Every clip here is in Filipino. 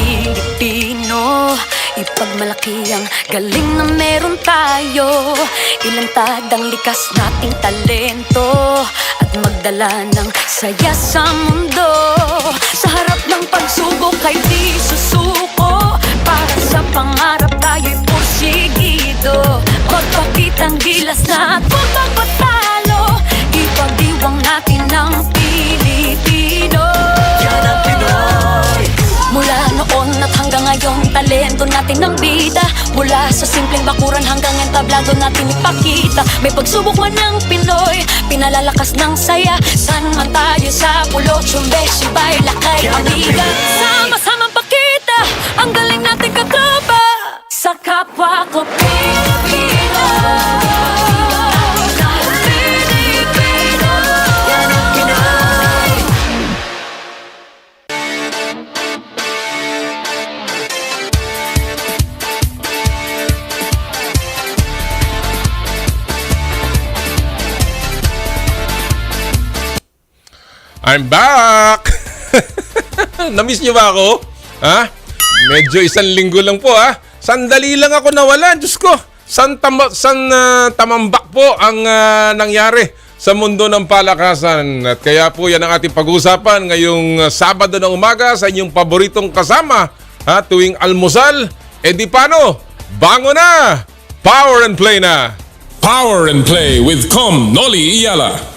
Pilipino, ipagmalaki ang galing na meron tayo. Ilantad ang likas nating talento at magdala ng saya sa mundo. Sa harap ng pagsubok ay di susuko, para sa pangarap tayo'y porsigido. Magpakitang gilas na at huwag magpatalo, ipag-iwang natin ang Pilipino. Yan ang Pinoy. Mula noon at hanggang ngayon, talento natin ang bida. Mula sa simpleng bakuran hanggang entablado natin ipakita. May pagsubok man ng Pinoy, pinalalakas ng saya. San man tayo sa pulo, Chumbe, Sibay, Lakay, Amiga. Sama-samang pakita ang galing natin katropa sa kapwa ko Pilipino. I'm back! Namiss niyo ba ako? Ha? Medyo isang linggo lang po ha. Sandali lang ako nawala. Diyos ko, tamambak po ang nangyari sa mundo ng palakasan. At kaya po yan ang ating pag-uusapan ngayong Sabado ng umaga sa inyong paboritong kasama. Ha? Tuwing almusal, di paano? Bango na! Power and play na! Power and Play with Kom Noli Eala.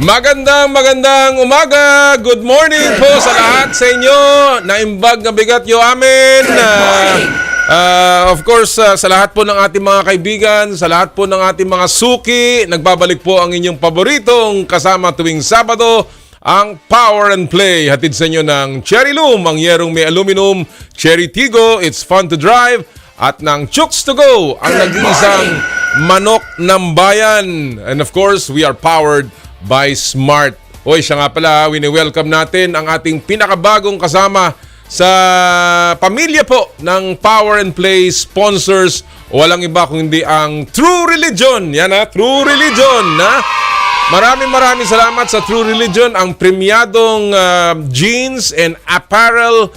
Magandang umaga. Good morning po sa lahat sa inyo. Naimbag na bigat yo amin. Of course, sa lahat po ng ating mga kaibigan, sa lahat po ng ating mga suki, nagbabalik po ang inyong paboritong kasama tuwing Sabado, ang Power and Play. Hatid sa inyo ng Cherry Loom, ang yerong may aluminum, Cherry Tigo, it's fun to drive, at ng Chooks to Go, ang nag-iisang manok ng bayan. And of course, we are powered by Smart. Oy, siya nga pala, wini-welcome natin ang ating pinakabagong kasama sa pamilya po ng Power and Play sponsors. Walang iba kundi ang True Religion. Yan ha, True Religion. Ha? Maraming salamat sa True Religion, ang premiadong jeans and apparel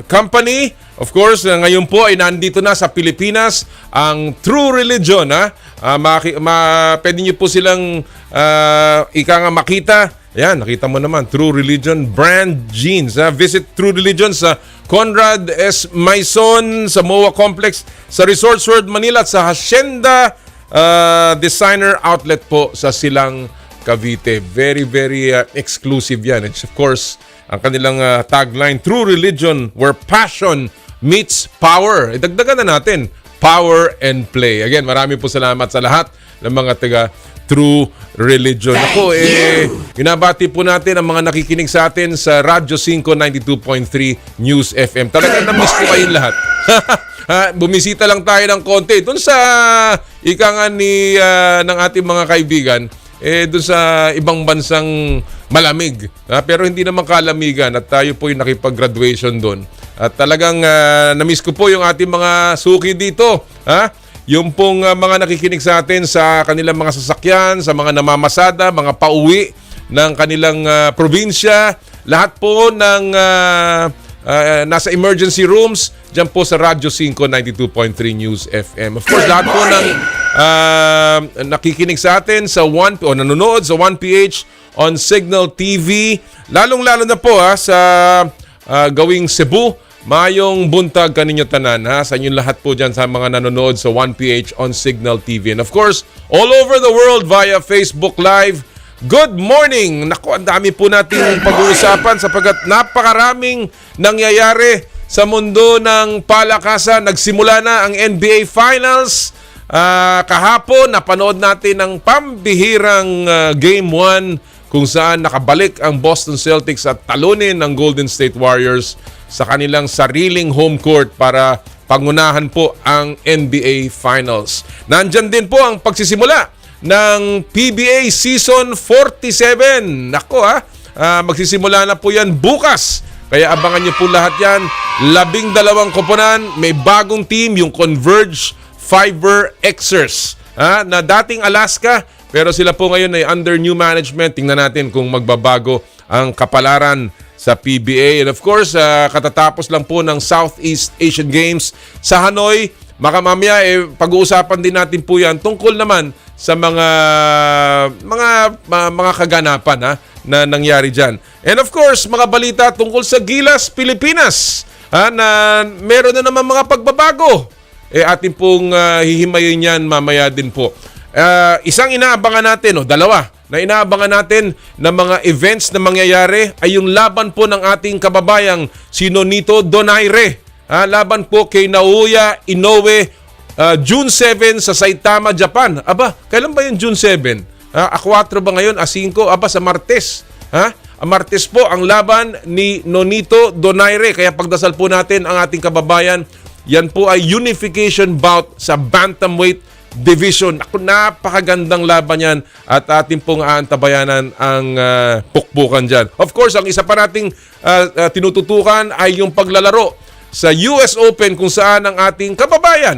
company. Of course, ngayon po ay nandito na sa Pilipinas ang True Religion. Ha? Pwede nyo po silang makita. Yan, nakita mo naman, True Religion brand jeans. Visit True Religion sa Conrad S. Maison, sa MOA Complex, sa Resorts World Manila, at sa Hacienda Designer Outlet po sa Silang, Cavite. Very exclusive yan. And of course, ang kanilang tagline, True Religion, where passion meets power. Idagdagan na natin, Power and Play. Again, marami po salamat sa lahat ng mga taga True Religion. Ako, binabati po natin ang mga nakikinig sa atin sa Radyo 5 92.3 News FM. Talagang na-miss ko kayong lahat. Bumisita lang tayo ng konti doon sa ng ating mga kaibigan, doon sa ibang bansang malamig. Pero hindi naman kalamigan, at tayo po yung nakipag-graduation doon. At talagang na-miss ko po yung ating mga suki dito. Yung pong mga nakikinig sa atin sa kanilang mga sasakyan, sa mga namamasada, mga pauwi ng kanilang probinsya. Lahat po ng nasa emergency rooms, dyan po sa Radyo 5 92.3 News FM. Of course, lahat po ng nakikinig sa atin sa nanonood sa 1PH on Signal TV. Lalong-lalo na po sa gawing Cebu. Mayong buntag kaninyo tanan sa inyong lahat po dyan sa mga nanonood sa 1PH on Signal TV. And of course, all over the world via Facebook Live. Good morning! Naku, ang dami po nating pag-uusapan sapagkat napakaraming nangyayari sa mundo ng palakasan. Nagsimula na ang NBA Finals. Kahapon, napanood natin ang pambihirang Game 1 kung saan nakabalik ang Boston Celtics at talunin ng Golden State Warriors sa kanilang sariling home court para pangunahan po ang NBA Finals. Nandyan din po ang pagsisimula ng PBA Season 47. Nako magsisimula na po yan bukas. Kaya abangan nyo po lahat yan. 12 koponan, may bagong team, yung Converge Fiber Xers na dating Alaska, pero sila po ngayon ay under new management. Tingnan natin kung magbabago ang kapalaran sa PBA. And of course, katatapos lang po ng Southeast Asian Games sa Hanoi. Mamaya pag-uusapan din natin po yan tungkol naman sa mga kaganapan na nangyari dyan. And of course, mga balita tungkol sa Gilas Pilipinas na meron na naman mga pagbabago. Atin pong hihimayin yan mamaya din po. Isang inaabangan natin, dalawa na inaabangan natin na mga events na mangyayari ay yung laban po ng ating kababayang si Nonito Donaire. Laban po kay Naoya Inoue, June 7 sa Saitama, Japan. Aba, kailan ba yung June 7? A4 ba ngayon? A5? Aba, sa Martes. Martes po ang laban ni Nonito Donaire. Kaya pagdasal po natin ang ating kababayan. Yan po ay unification bout sa bantamweight division. Napakagandang laban yan at ating pong aantabayanan ang pukpukan dyan. Of course, ang isa pa nating tinututukan ay yung paglalaro sa US Open kung saan ang ating kababayan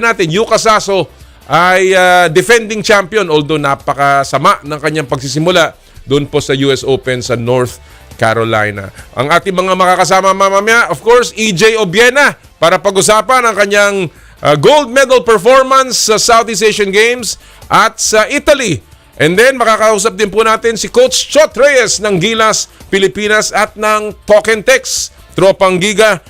natin, Yuka Saso, ay defending champion, although napakasama ng kanyang pagsisimula doon po sa US Open sa North Carolina. Ang ating mga makakasama mamaya, of course, EJ Obiena para pag-usapan ang kanyang gold medal performance sa Southeast Asian Games at sa Italy. And then makakausap din po natin si Coach Chot Reyes ng Gilas Pilipinas at ng Token Text, Tropang Giga.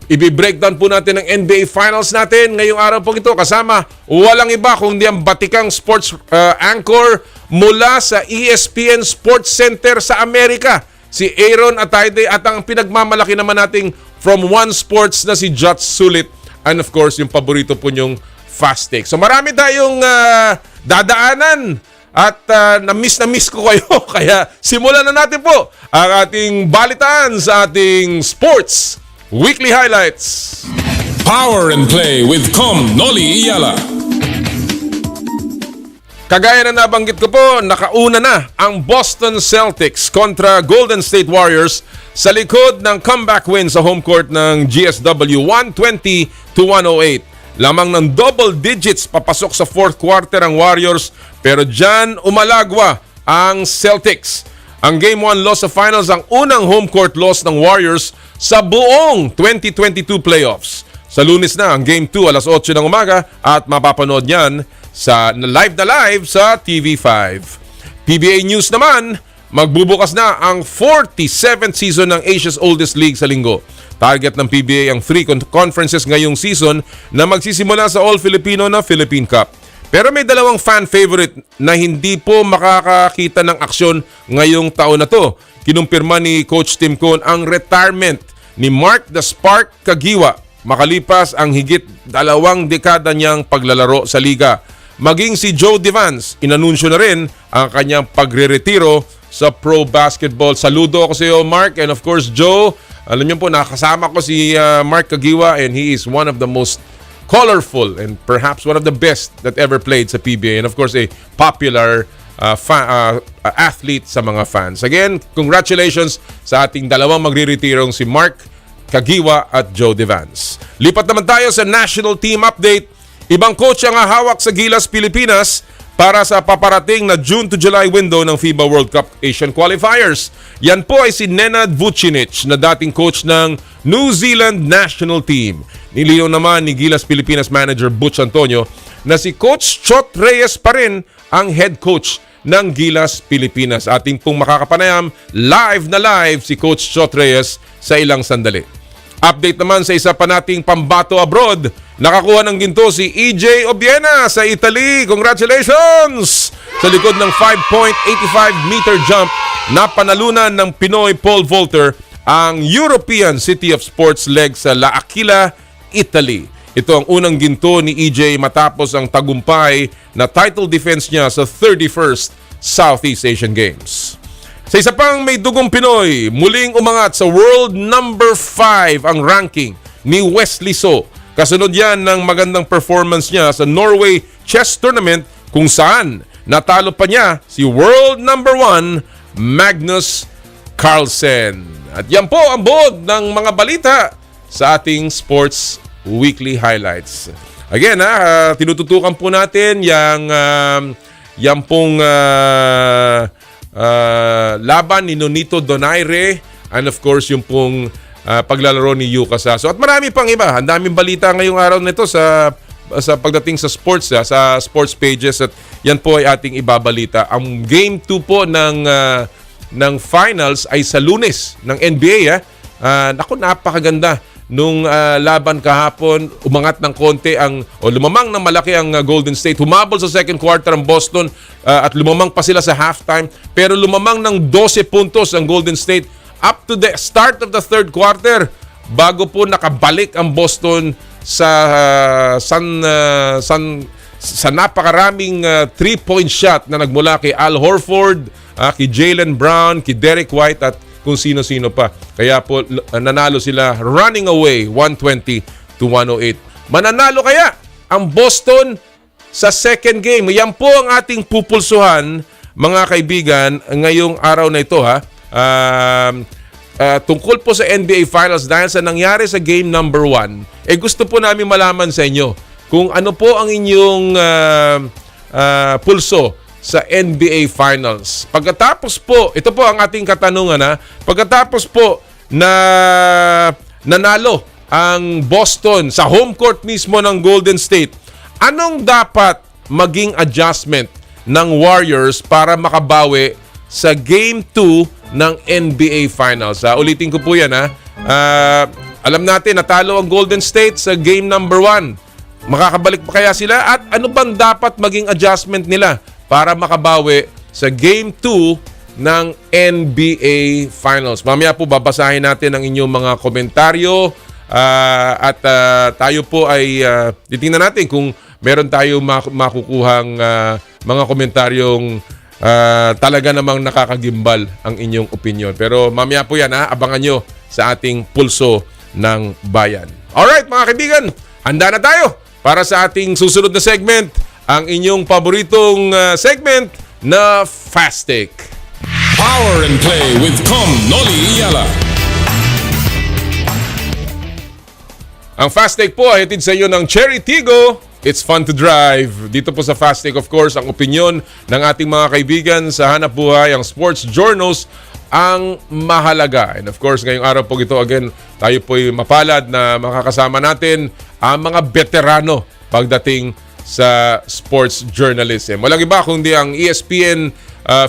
Ibi-breakdown po natin ang NBA Finals natin ngayong araw po ito. Kasama walang iba kundi ang batikang sports anchor mula sa ESPN SportsCenter sa Amerika, si Aaron Atayde, at ang pinagmamalaki naman nating from One Sports na si Jutt Sulit. And of course, yung paborito po nyong fast take. So marami tayong dadaanan at na-miss ko kayo. Kaya simulan na natin po ang ating balitaan sa ating sports weekly highlights. Power and Play with Kom Noli Eala. Kagaya na nabanggit ko po, nakauna na ang Boston Celtics kontra Golden State Warriors sa likod ng comeback win sa home court ng GSW 120-108. Lamang ng double digits papasok sa fourth quarter ang Warriors, pero dyan umalagwa ang Celtics. Ang Game 1 loss sa finals ang unang home court loss ng Warriors sa buong 2022 playoffs. Sa Lunes na ang Game 2 alas 8 ng umaga at mapapanood niyan sa live sa TV5. PBA News naman, magbubukas na ang 47th season ng Asia's Oldest League sa linggo. Target ng PBA ang 3 conferences ngayong season na magsisimula sa All-Filipino na Philippine Cup. Pero may dalawang fan favorite na hindi po makakakita ng aksyon ngayong taon na to. Kinumpirma ni Coach Tim Cone ang retirement ni Mark the Spark Kagiwa makalipas ang higit 2 dekada niyang paglalaro sa liga. Maging si Joe Devans, inanunsyo na rin ang kanyang pagre-retiro sa pro basketball. Saludo ako sa iyo, Mark, and of course Joe. Alam niyo po, nakasama ko si Mark Kagiwa and he is one of the most colorful and perhaps one of the best that ever played sa PBA, and of course a popular athlete sa mga fans. Again, congratulations sa ating dalawang magre-retirong si Mark Kagiwa at Joe Devans. Lipat naman tayo sa national team update. Ibang coach ang hawak sa Gilas Pilipinas para sa paparating na June to July window ng FIBA World Cup Asian Qualifiers. Yan po ay si Nenad Vucinic na dating coach ng New Zealand national team. Nilinaw naman ni Gilas Pilipinas manager Butch Antonio na si Coach Chot Reyes pa rin ang head coach ng Gilas Pilipinas. Ating pong makakapanayam live si Coach Chot Reyes sa ilang sandali. Update naman sa isa pa nating pambato abroad. Nakakuha ng ginto si EJ Obiena sa Italy. Congratulations! Sa likod ng 5.85-meter jump na panalunan ng Pinoy pole vaulter ang European City of Sports leg sa L'Aquila, Italy. Ito ang unang ginto ni EJ matapos ang tagumpay na title defense niya sa 31st Southeast Asian Games. Sa isa pang may dugong Pinoy, muling umangat sa world number 5 ang ranking ni Wesley So. Kasunod yan ng magandang performance niya sa Norway Chess Tournament kung saan natalo pa niya si world number 1 Magnus Carlsen. At yan po ang buod ng mga balita sa ating Sports Weekly Highlights. Again, tinututukan po natin yang pong laban ni Nonito Donaire and of course yung pong paglalaro ni Yuka Saso. At marami pang iba. Ang daming balita ngayong araw nito sa pagdating sa sports, sa sports pages, at yan po ay ating ibabalita. Ang game 2 po ng finals ay sa Lunes ng NBA. Naku, napakaganda nung laban kahapon. Umangat ng konti lumamang ng malaki ang Golden State. Humabol sa second quarter ang Boston at lumamang pa sila sa halftime. Pero lumamang ng 12 puntos ang Golden State up to the start of the third quarter bago po nakabalik ang Boston sa napakaraming 3-point shot na nagmula kay Al Horford, kay Jaylen Brown, kay Derek White at kung sino-sino pa. Kaya po nanalo sila running away 120-108. Mananalo kaya ang Boston sa second game? Yan po ang ating pupulsuhan, mga kaibigan, ngayong araw na ito tungkol po sa NBA Finals dahil sa nangyari sa game number 1. Gusto po namin malaman sa inyo kung ano po ang inyong pulso sa NBA Finals. Pagkatapos po, ito po ang ating katanungan pagkatapos po na nanalo ang Boston sa home court mismo ng Golden State, anong dapat maging adjustment ng Warriors para makabawi sa game 2 ng NBA Finals? Ulitin ko po yan alam natin, natalo ang Golden State sa game number 1. Makakabalik pa kaya sila? At ano bang dapat maging adjustment nila para makabawi sa game 2 ng NBA Finals? Mamaya po babasahin natin ang inyong mga komentaryo at tayo po ay titingnan natin kung meron tayo makukuhang mga komentaryong talaga namang nakakagimbal ang inyong opinion. Pero mamaya po yan, abangan nyo sa ating pulso ng bayan. Alright mga kaibigan, handa na tayo para sa ating susunod na segment, ang inyong paboritong segment na Fast Take. Power and Play with Kom Noli Eala. Ang Fast Take po ay hatid sa iyo ng Cherry Tigo. It's fun to drive. Dito po sa Fast Take, of course, ang opinion ng ating mga kaibigan sa hanap buhay, ang sports journals, ang mahalaga. And of course, ngayong araw po ito, again, tayo po'y mapalad na makakasama natin ang mga veterano pagdating sa sports journalism. Walang iba kundi ang ESPN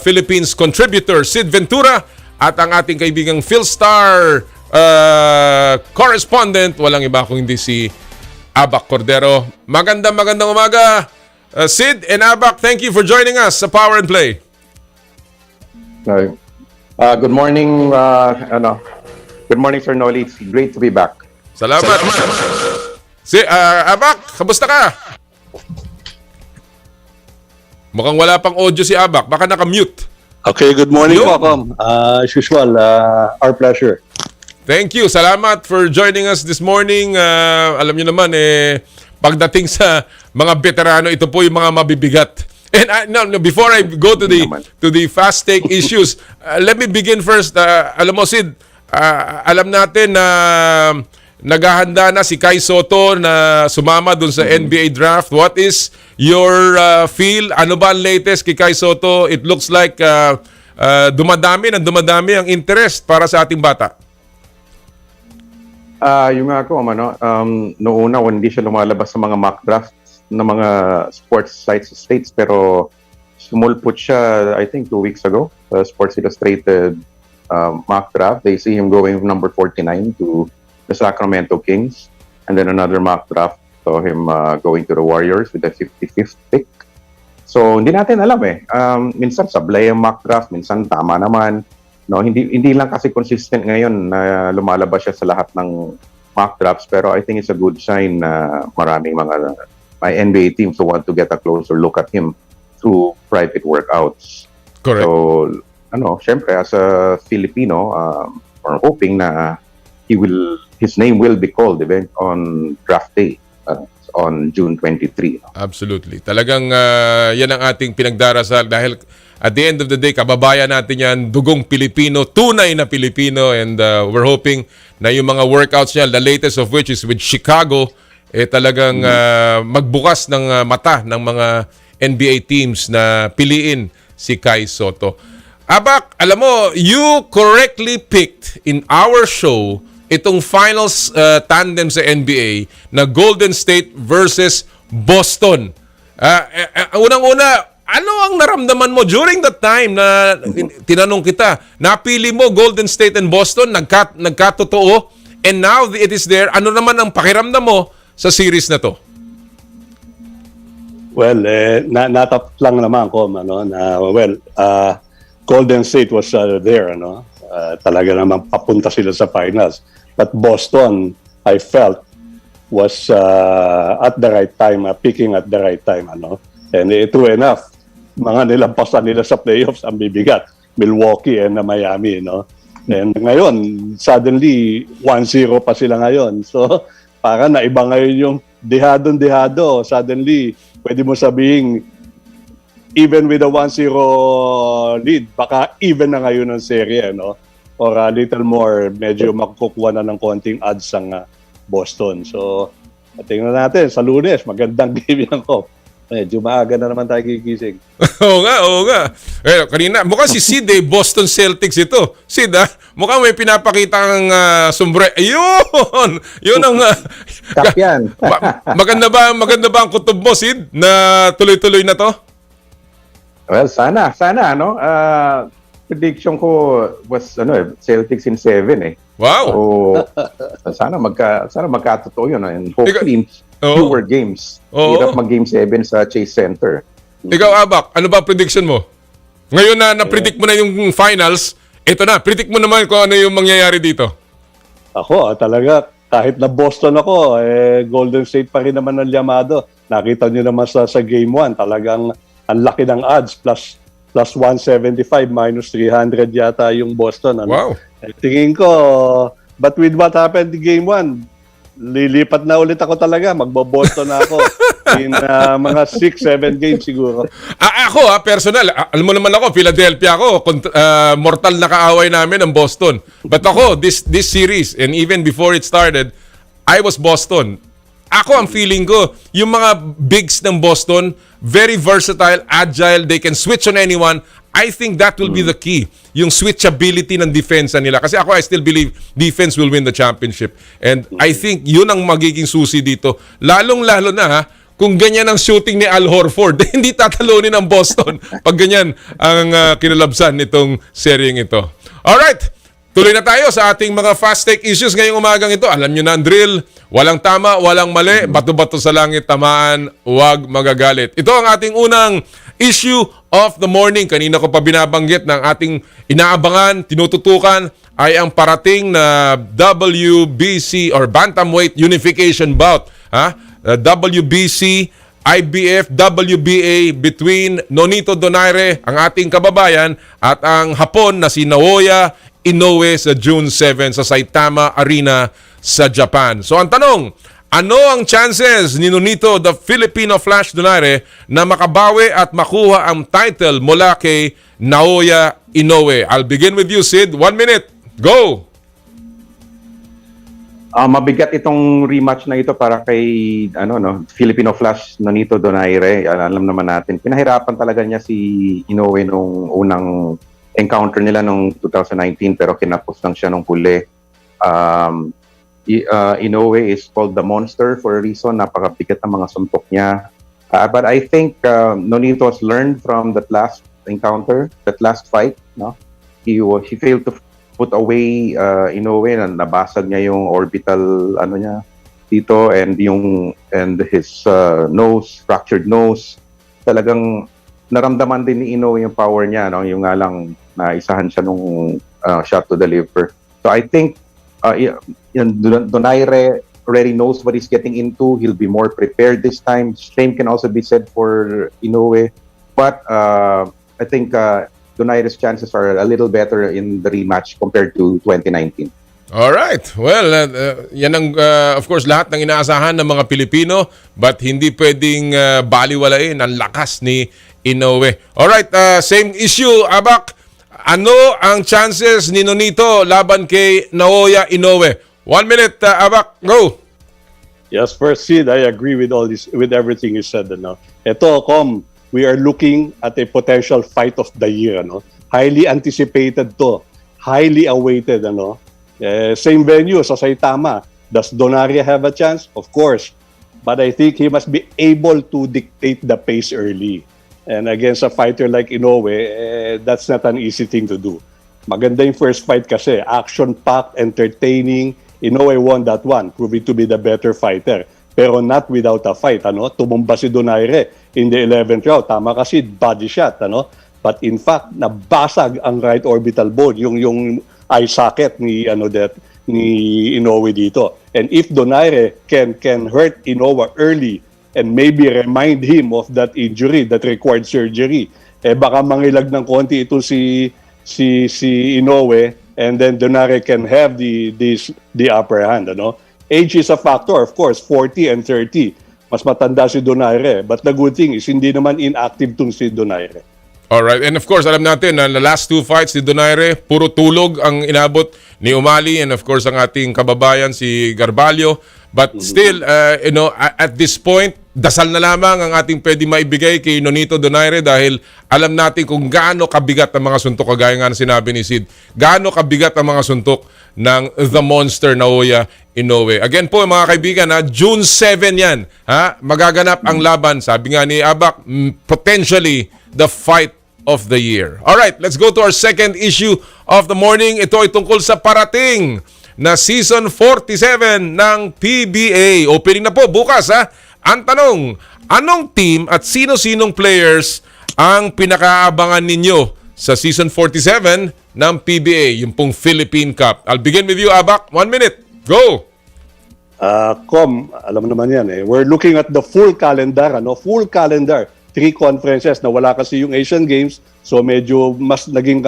Philippines contributor Sid Ventura at ang ating kaibigang PhilStar correspondent, walang iba kundi si Abak Cordero. Magandang umaga, Sid and Abak. Thank you for joining us sa Power and Play. Good morning, good morning, Sir Noli. It's great to be back. Salamat. Abak, kamusta ka? Mukhang wala pang audio si Abak. Baka naka-mute. Okay, good morning Yo. po, Kom. As usual, our pleasure. Thank you. Salamat for joining us this morning. Alam niyo naman, pagdating sa mga veterano, ito po yung mga mabibigat. And no, before I go to the fast take issues, let me begin first. Alam mo, Sid, alam natin na naghahanda na si Kai Soto na sumama dun sa NBA draft. What is your feel? Ano ba ang latest kay Kai Soto? It looks like dumadami ang interest para sa ating bata. Yung nga ako, noong una, hindi siya lumalabas sa mga mock drafts ng mga sports sites sa States, pero sumulpot siya, I think, 2 weeks ago, Sports Illustrated mock draft. They see him going from number 49 to the Sacramento Kings, and then another mock draft saw him going to the Warriors with the 55th pick. So, hindi natin alam minsan sablay ang mock draft, minsan tama naman. No, hindi lang kasi consistent ngayon na lumalabas siya sa lahat ng mock drafts, pero I think it's a good sign na maraming mga NBA teams who want to get a closer look at him through private workouts. Correct. So, syempre as a Filipino, we're hoping na his name will be called on draft day on June 23. Absolutely. Talagang yan ang ating pinagdarasal dahil at the end of the day, kababayan natin yan, dugong Pilipino, tunay na Pilipino, and we're hoping na yung mga workouts niya, the latest of which is with Chicago, talagang magbukas ng mata ng mga NBA teams na piliin si Kai Soto. Abak, alam mo, you correctly picked in our show itong finals tandem sa NBA na Golden State versus Boston. Unang-una, ano ang naramdaman mo during that time na tinanong kita? Napili mo Golden State and Boston, nagkatotoo, and now it is there. Ano naman ang pakiramdam mo sa series na to? Well, natap lang naman ko, Golden State was there, talaga naman papunta sila sa finals. But Boston, I felt, was at the right time, picking at the right time, And true enough, mga nilampasan nila sa playoffs ang bibigat, Milwaukee and Miami, And ngayon, suddenly 1-0 pa sila ngayon. So, parang naiba ngayon yung dehado. Suddenly, pwede mo sabihin, even with a 1-0 lead, baka even na ngayon ang serye, or a little more, medyo makukuha na ng konting odds ang Boston. So, tingnan natin, sa Lunes, magandang game yan ko. Medyo maaga na naman tayo gigising. Oo nga. Kanina, mukhang si Sid Boston Celtics ito. Sid, mukhang may pinapakita kang sombre. Ayun! Yun ang... Kap yan. maganda ba ang kutob mo, Sid, na tuloy-tuloy na to? Well, sana, prediction ko was Celtics in 7 eh. Wow. So sana magkatotoo yun and hopefully in fewer games. Oo. Hirap mag-game 7 sa Chase Center. Ikaw, Abak, ano ba prediction mo? Ngayon na na-predict mo na yung finals, ito na, predict mo naman kung ano yung mangyayari dito. Ako, talaga, kahit na Boston ako, Golden State pa rin naman ang llamado. Nakita niyo naman sa Game 1, talagang ang laki ng odds, plus 175, minus 300 yata yung Boston. Wow. Tingin ko, but with what happened in Game 1, lilipat na ulit ako talaga. Magbo-Boston na ako in mga 6-7 games siguro. Ako, personal, alam mo naman ako, Philadelphia ako, mortal na kaaway namin ang Boston. But ako, this series, and even before it started, I was Boston. Ako ang feeling ko, yung mga bigs ng Boston, very versatile, agile, they can switch on anyone. I think that will be the key. Yung switchability ng defense nila. Kasi ako, I still believe defense will win the championship. And I think yun ang magiging susi dito. Lalong-lalo na, kung ganyan ang shooting ni Al Horford, hindi tatalunin ang Boston pag ganyan ang kinalabsan nitong seryeng ito. Alright! Tuloy na tayo sa ating mga fast-take issues ngayong umagang ito. Alam nyo na ang drill. Walang tama, walang mali. Bato-bato sa langit, tamaan, huwag magagalit. Ito ang ating unang issue of the morning. Kanina ko pa binabanggit ng ating inaabangan, tinututukan, ay ang parating na WBC or Bantamweight Unification Bout. WBC, IBF, WBA between Nonito Donaire, ang ating kababayan, at ang Hapon na si Naoya Inoue sa June 7 sa Saitama Arena sa Japan. So ang tanong, ano ang chances ni Nonito the Filipino Flash Donaire na makabawi at makuha ang title mula kay Naoya Inoue? I'll begin with you, Sid. 1 minute. Go! Mabigat itong rematch na ito para kay Filipino Flash Nonito Donaire. Alam naman natin, pinahirapan talaga niya si Inoue nung unang encounter nila nung 2019 pero kinapos lang siya nung huli. Inoue is called the monster for a reason. Napakabigat ng mga suntok niya. But I think Nonito has learned from that last encounter, that last fight. No? He failed to put away Inoue, na nabasag niya yung orbital niya dito and his nose, fractured nose. Talagang naramdaman din ni Inoue yung power niya, yung nga lang naisahan siya nung shot to the liver. So I think Donaire already knows what he's getting into. He'll be more prepared this time. Same can also be said for Inoue. But I think Donaire's chances are a little better in the rematch compared to 2019. Alright. Well, yan ang, of course, lahat ng inaasahan ng mga Pilipino, but hindi pwedeng baliwalain ang lakas ni Inoue. Alright, same issue, Abak. Ano ang chances ni Nonito laban kay Naoya Inoue? 1 minute, Abak, go! Yes, first, Sid, I agree with all this, with everything you said. Ito, Kom, we are looking at a potential fight of the year. Highly anticipated to. Highly awaited, ano? Same venue sa Saitama. Does Donaire have a chance? Of course. But I think he must be able to dictate the pace early. And against a fighter like Inoue, that's not an easy thing to do. Maganda yung first fight kasi. Action-packed, entertaining. Inoue won that one, proving to be the better fighter. Pero not without a fight, ano? Tumumba si Donaire in the 11th round. Tama kasi, body shot, ano? But in fact, nabasag ang right orbital bone, yung eye socket ni Inoue dito. And if Donaire can hurt Inoue early and maybe remind him of that injury that required surgery, baka mangilag ng konti ito si Inoue, and then Donaire can have the upper hand, ano? Age is a factor, of course, 40 and 30. Mas matanda si Donaire. But the good thing is, hindi naman inactive tong si Donaire. Alright, and of course, alam natin na the last 2 fights ni Donaire, puro tulog ang inabot ni Umali and of course ang ating kababayan si Garbalio. But still, at this point, dasal na lamang ang ating pwede maibigay kay Nonito Donaire dahil alam natin kung gaano kabigat ang mga suntok, kagaya nga na sinabi ni Sid, gaano kabigat ang mga suntok ng The Monster Naoya Inoue. Again po mga kaibigan, June 7 yan. Magaganap ang laban, sabi nga ni Abak, potentially the fight of the year. Alright, let's go to our second issue of the morning. Ito ay tungkol sa parating na Season 47 ng PBA. Opening na po bukas. Ang tanong, anong team at sino-sinong players ang pinakaabangan ninyo sa Season 47 ng PBA, yung pong Philippine Cup? I'll begin with you, Abak. 1 minute. Go! Kom, alam naman yan eh. We're looking at the full calendar, ano? Full calendar. 3 conferences na wala kasi yung Asian Games, so medyo mas naging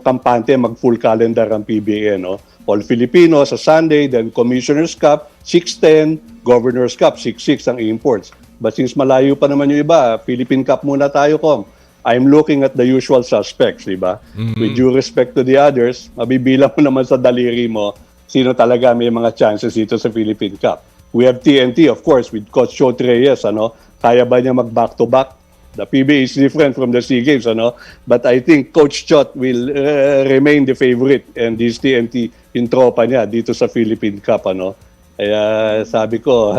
kampante mag-full calendar ang PBA, no? All Filipino sa Sunday, then Commissioner's Cup, 6-10, Governor's Cup, 6-6 ang imports. But since malayo pa naman yung iba, Philippine Cup muna tayo, Kom. I'm looking at the usual suspects, di ba? With due respect to the others, mabibilang mo naman sa daliri mo sino talaga may mga chances dito sa Philippine Cup. We have TNT, of course, with Coach Chot Reyes, ano? Kaya ba niya mag-back-to-back? The PBA is different from the SEA Games, ano? But I think Coach Chot will remain the favorite, and this TNT yung tropa niya dito sa Philippine Cup, ano? Kaya sabi ko,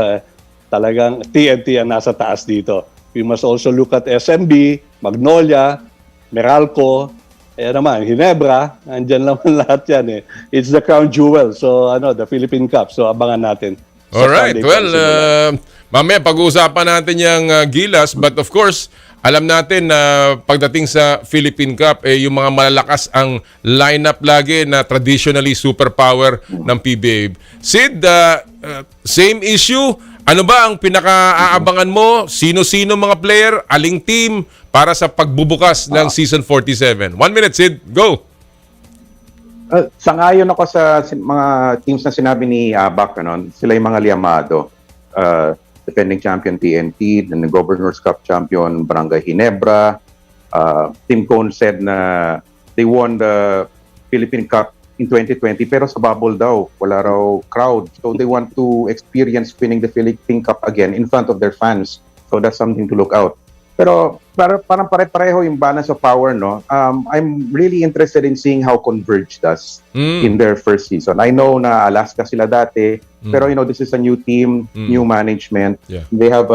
talagang TNT ang nasa taas dito. We must also look at SMB, Magnolia, Meralco, naman, Ginebra, andyan naman lahat yan eh. It's the crown jewel, so the Philippine Cup, so abangan natin. Alright, well, mamaya pag-uusapan natin yung Gilas, but of course, alam natin na pagdating sa Philippine Cup, yung mga malalakas ang lineup lagi na traditionally superpower ng PBA. Sid, same issue. Ano ba ang pinaka-aabangan mo? Sino-sino mga player? Aling team para sa pagbubukas ng Season 47? 1 minute, Sid. Go! Sangayon ako sa mga teams na sinabi ni Abak, sila yung mga liyamado. Defending champion TNT, the Governor's Cup champion Barangay Ginebra. Team Cone said na they won the Philippine Cup in 2020 pero sa bubble daw, wala raw crowd. So they want to experience winning the Philippine Cup again in front of their fans. So that's something to look out. Pero parang pare-pareho yung balance of power, no? I'm really interested in seeing how Converge does in their first season. I know na Alaska sila dati, pero this is a new team, new management. Yeah. They have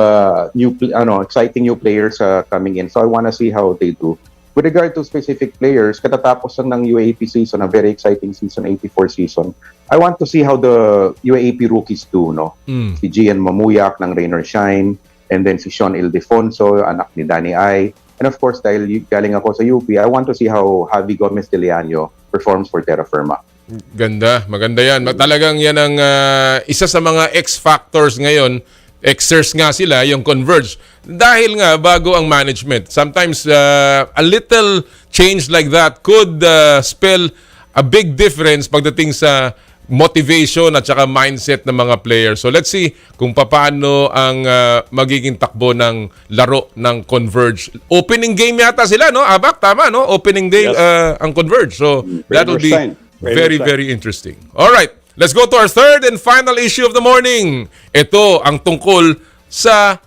exciting new players coming in. So I want to see how they do. With regard to specific players, katatapos lang ng UAAP season, a very exciting season, 84 season. I want to see how the UAAP rookies do, no? Si Gian Mamuyak ng Rain or Shine, and then si Sean Ildefonso, anak ni Danny Ai. And of course, dahil galing ako sa UP, I want to see how Javi Gomez de Leaño performs for Terra Firma. Ganda, maganda yan. Talagang yan ang isa sa mga X-factors ngayon. Xers nga sila, yung Converge. Dahil nga, bago ang management. Sometimes, a little change like that could spell a big difference pagdating sa motivation at saka mindset ng mga players. So let's see kung paano ang magiging takbo ng laro ng Converge. Opening game yata sila, no? Abak, tama, no? Opening day ang Converge. So that will be very interesting. All right, let's go to our third and final issue of the morning. Ito ang tungkol sa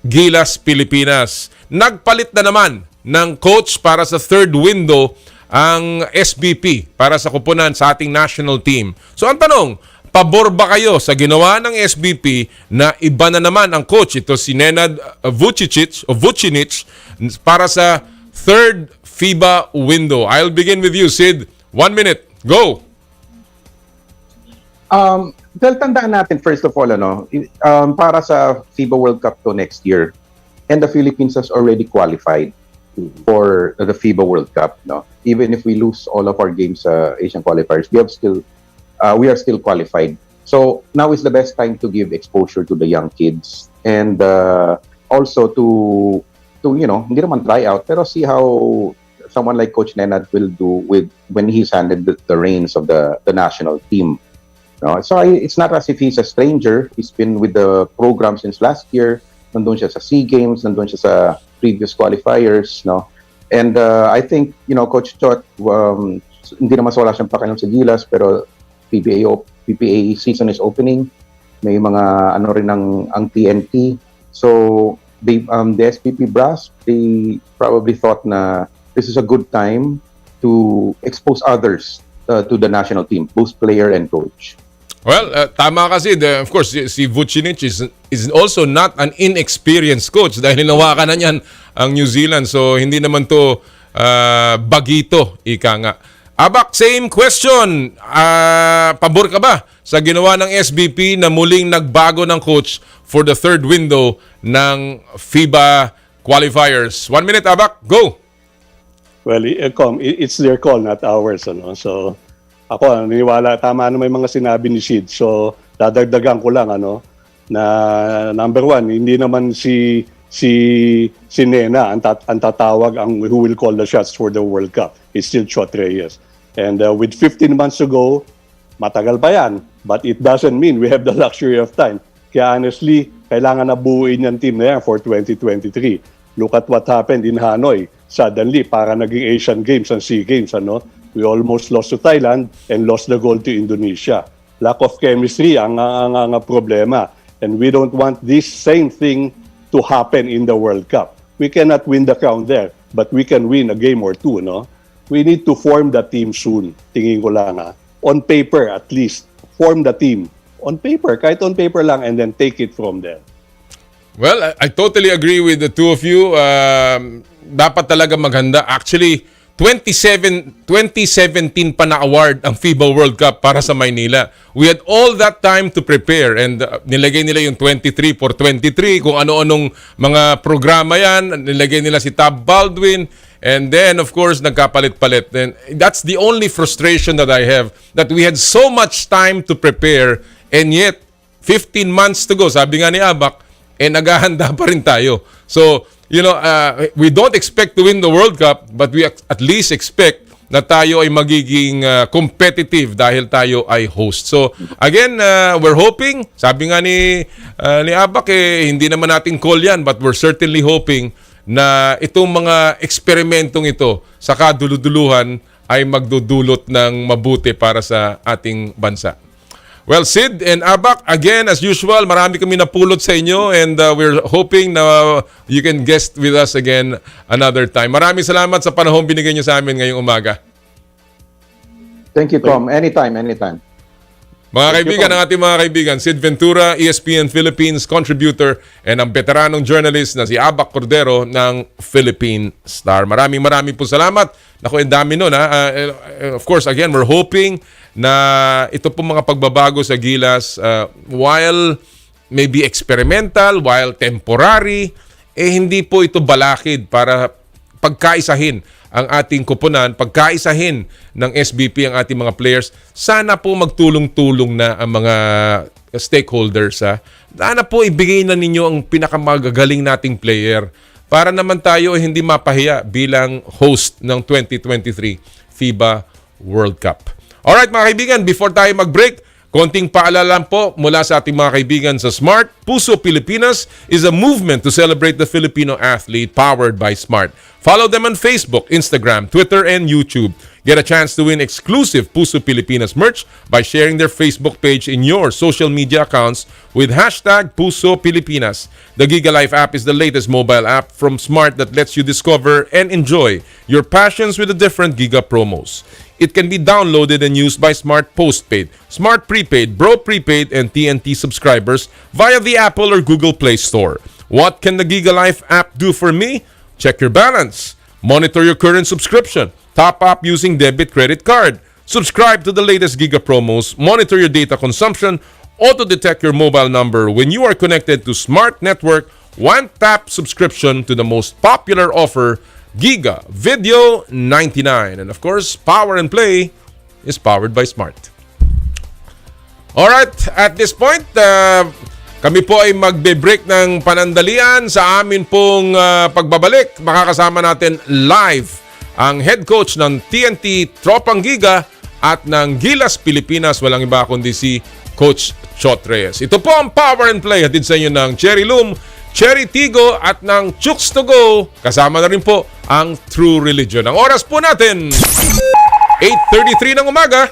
Gilas Pilipinas. Nagpalit na naman ng coach para sa third window ang SBP para sa kupunan sa ating national team. So ang tanong, pabor ba kayo sa ginawa ng SBP na iba na naman ang coach? Ito si Nenad Vucinic para sa third FIBA window. I'll begin with you, Sid. 1 minute. Go! Well, tandaan natin, first of all, para sa FIBA World Cup to next year, and the Philippines has already qualified for the FIBA World Cup. No? Even if we lose all of our games Asian qualifiers, we are still qualified. So now is the best time to give exposure to the young kids and also to hindi naman try out, pero see how someone like Coach Nenad will do when he's handed the reins of the national team. No? So it's not as if he's a stranger. He's been with the program since last year. Nandun siya sa SEA Games, nandun siya sa previous qualifiers, no? And I think, Coach Chot, hindi naman wala siyang pakialam sa Gilas, pero PBA season is opening. May mga rin ang TNT. So the SPP brass, they probably thought na this is a good time to expose others to the national team, both player and coach. Well, tama kasi. Of course, si Vucinic is also not an inexperienced coach dahil hinawakan na niyan ang New Zealand. So, hindi naman to bagito, ika nga. Abak, same question. Pabor ka ba sa ginawa ng SBP na muling nagbago ng coach for the third window ng FIBA qualifiers? 1 minute, Abak. Go! Well, it's their call, not ours. So, ako, naniwala, tama na may mga sinabi ni Sid. So, dadagdagan ko lang, na number one, hindi naman si Nena ang tatawag who will call the shots for the World Cup. It's still Chot Reyes. And with 15 months to go, matagal pa yan. But it doesn't mean we have the luxury of time. Kaya honestly, kailangan na buuin yung team na yan for 2023. Look at what happened in Hanoi. Suddenly, para naging Asian Games and SEA Games, we almost lost to Thailand and lost the gold to Indonesia. Lack of chemistry ang problema. And we don't want this same thing to happen in the World Cup. We cannot win the crown there, but we can win a game or two, no? We need to form the team soon. Tingin ko lang, on paper at least, form the team. On paper, kahit on paper lang, and then take it from there. Well, I totally agree with the two of you. Dapat talaga maghanda. Actually, 2017 pa na award ang FIBA World Cup para sa Maynila. We had all that time to prepare and nilagay nila yung 23 for 23, kung ano-anong mga programa yan. Nilagay nila si Tab Baldwin and then of course nagkapalit-palit. And that's the only frustration that I have, that we had so much time to prepare and yet 15 months to go. Sabi nga ni Abak, naghahanda pa rin tayo. So, we don't expect to win the World Cup, but we at least expect na tayo ay magiging competitive dahil tayo ay host. So, again, we're hoping, sabi nga ni Abak, hindi naman natin call yan, but we're certainly hoping na itong mga eksperimentong ito sa kaduluduluhan ay magdudulot ng mabuti para sa ating bansa. Well, Sid and Abak, again, as usual, marami kami napulot sa inyo and we're hoping na you can guest with us again another time. Maraming salamat sa panahon binigay nyo sa amin ngayong umaga. Thank you, Kom. Anytime. Mga kaibigan, ang ating mga kaibigan, Sid Ventura, ESPN Philippines contributor, and ang veteranong journalist na si Abak Cordero ng Philippine Star. Maraming po salamat. Naku, ang dami nun. Of course, again, we're hoping na ito po mga pagbabago sa Gilas, while maybe experimental, while temporary, hindi po ito balakid para pagkaisahin ang ating kupunan, pagkaisahin ng SBP ang ating mga players. Sana po magtulong-tulong na ang mga stakeholders. Sana po ibigay na ninyo ang pinakamagagaling nating player para naman tayo ay hindi mapahiya bilang host ng 2023 FIBA World Cup. Alright mga kaibigan, before tayo mag-break, konting paalala po mula sa ating mga kaibigan sa Smart. Puso Pilipinas is a movement to celebrate the Filipino athlete powered by Smart. Follow them on Facebook, Instagram, Twitter, and YouTube. Get a chance to win exclusive Puso Pilipinas merch by sharing their Facebook page in your social media accounts with hashtag Puso Pilipinas. The Giga Life app is the latest mobile app from Smart that lets you discover and enjoy your passions with the different Giga promos. It can be downloaded and used by Smart Postpaid, Smart Prepaid, Bro Prepaid, and TNT subscribers via the Apple or Google Play Store. What can the Giga Life app do for me? Check your balance, monitor your current subscription, top up using debit credit card, subscribe to the latest Giga promos, monitor your data consumption, auto-detect your mobile number when you are connected to Smart Network, one-tap subscription to the most popular offer, Giga Video 99. And of course, Power and Play is powered by Smart. Alright, at this point, kami po ay magbe-break ng panandalian sa amin pong pagbabalik. Makakasama natin live ang head coach ng TNT Tropang Giga at ng Gilas Pilipinas, walang iba kundi si Coach Chot Reyes. Ito po ang Power and Play, hatid sa inyo ng Cherry Loom, Cherry Tigo at ng Chooks to Go. Kasama na rin po ang True Religion. Ang oras po natin, 8:33 ng umaga.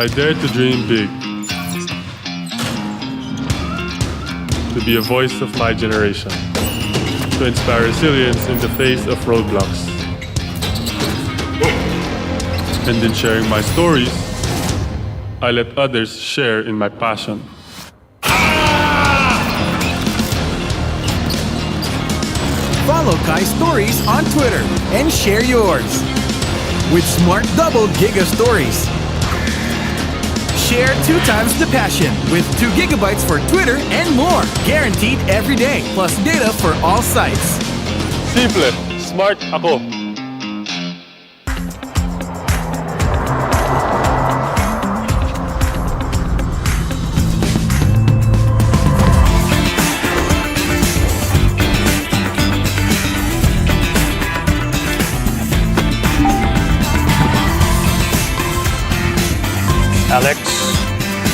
I dare to dream big, to be a voice of my generation, to inspire resilience in the face of roadblocks. And in sharing my stories, I let others share in my passion. Follow Kai's stories on Twitter and share yours. With Smart Double Giga Stories. Share 2 times the passion with 2 gigabytes for Twitter and more. Guaranteed every day, plus data for all sites. Simple, smart ako.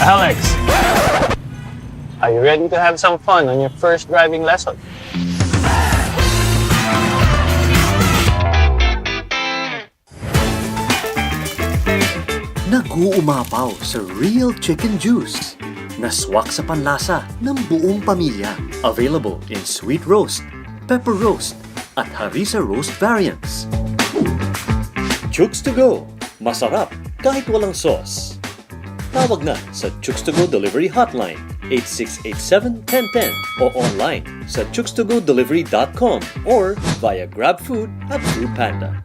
Alex, are you ready to have some fun on your first driving lesson? Nag-uumapaw sa real chicken juice. Naswak sa panlasa ng buong pamilya. Available in sweet roast, pepper roast, at harissa roast variants. Chooks to Go. Masarap kahit walang sauce. Tawag na sa Chooks to Go Delivery Hotline 8687-1010 o online sa chookstogodelivery.com or via GrabFood at Foodpanda.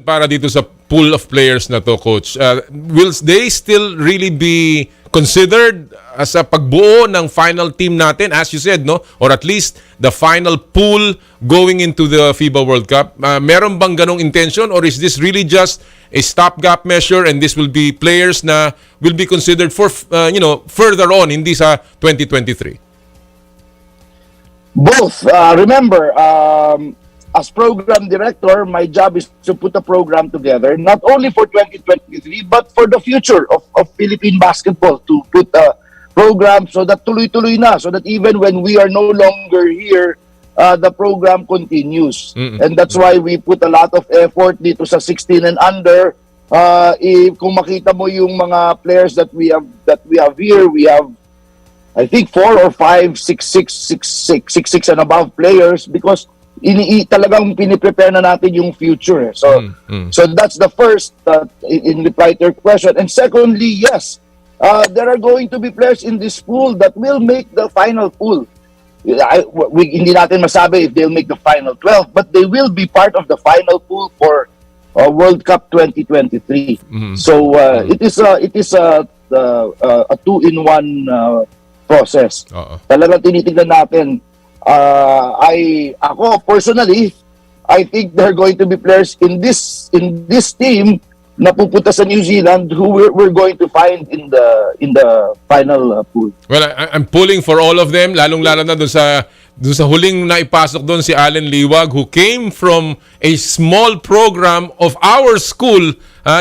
Para dito sa pool of players na to, Coach, will they still really be considered as a pagbuo ng final team natin, as you said, no? Or at least the final pool going into the FIBA World Cup? Meron bang ganong intention, or is this really just a stopgap measure and this will be players na will be considered for, further on, hindi sa 2023? Both. Remember, as program director, my job is to put a program together, not only for 2023, but for the future of Philippine basketball, to put a program so that tuloy-tuloy na, so that even when we are no longer here, the program continues. And that's why we put a lot of effort dito sa 16 and under. Kung makita mo yung mga players that we have here, we have, I think, 4 or 5, 6'6" and above players, because talagang piniprepare na natin yung future. So that's the first in reply to your question. And secondly, yes, there are going to be players in this pool that will make the final pool. Hindi natin masabi if they'll make the final 12, but they will be part of the final pool for World Cup 2023. So it is a two-in-one process. Talagang tinitignan natin. Ako personally, I think there are going to be players in this team na pupunta sa New Zealand who we're going to find in the final pool. Well, I'm pulling for all of them, lalong-lalo na doon sa huling naipasok doon si Allen Liwag, who came from a small program of our school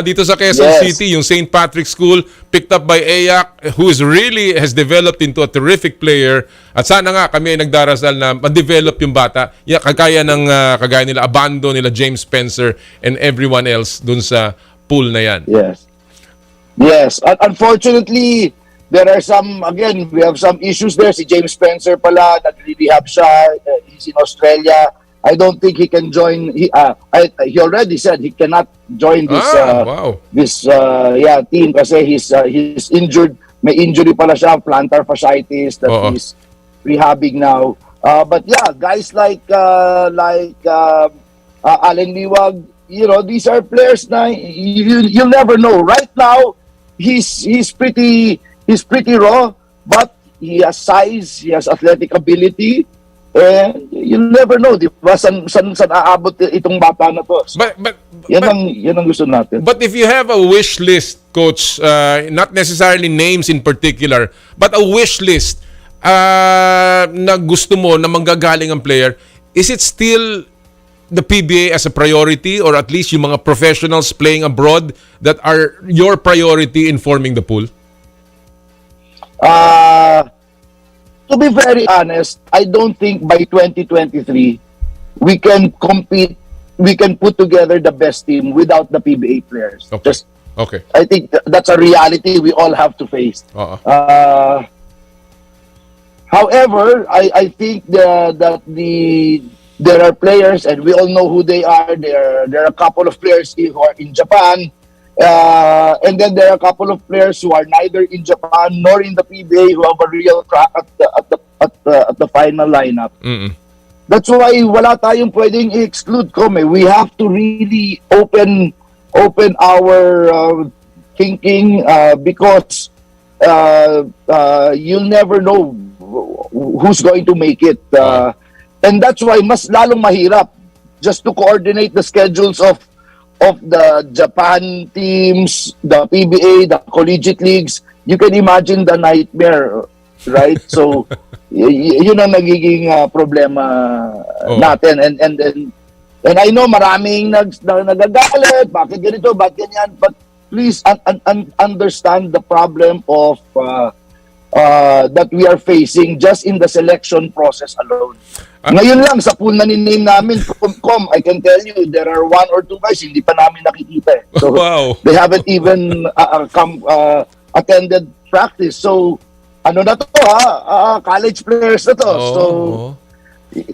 dito sa Quezon City, yung St. Patrick's School, picked up by Ayak, who has developed into a terrific player. At sana nga kami ay nagdarasal na ma-develop yung bata. Kagaya nila Abando, nila James Spencer, and everyone else dun sa pool na yan. Yes. Unfortunately, there are we have some issues there. Si James Spencer pala, nag-rehab siya. He's in Australia. I don't think he can join. He already said he cannot join this team kasi he's injured. May injury pala siya, plantar fasciitis that he's rehabbing now. But yeah, guys like Allen Liwag, these are players na you'll never know. Right now, he's pretty raw, but he has size, he has athletic ability. And you'll never know, di ba? San aabot itong bata na to. So, yan ang gusto natin. But if you have a wish list, Coach, not necessarily names in particular, but a wish list na gusto mo na manggagaling ang player, is it still the PBA as a priority, or at least yung mga professionals playing abroad that are your priority in forming the pool? To be very honest, I don't think by 2023 we can compete, we can put together the best team without the PBA players. Okay. I think that's a reality we all have to face. However, I think that there are players, and we all know who they are. There are a couple of players who are in Japan. And then there are a couple of players who are neither in Japan nor in the PBA who have a real crack at the final lineup. That's why wala tayong pwedeng i-exclude, Kom. We have to really open our thinking because you'll never know who's going to make it. And that's why mas lalong mahirap just to coordinate the schedules of the Japan teams, the PBA, the collegiate leagues. You can imagine the nightmare, right? So, yun ang nagiging problema natin. And I know maraming nagagalit, bakit ganito, bakit ganyan, but please understand the problem of that we are facing just in the selection process alone. Ngayon lang, sa pool na ni-name namin, Kom, I can tell you, there are 1 or 2 guys hindi pa namin nakikita. So, they haven't even attended practice. So, ano na to college players na to. So,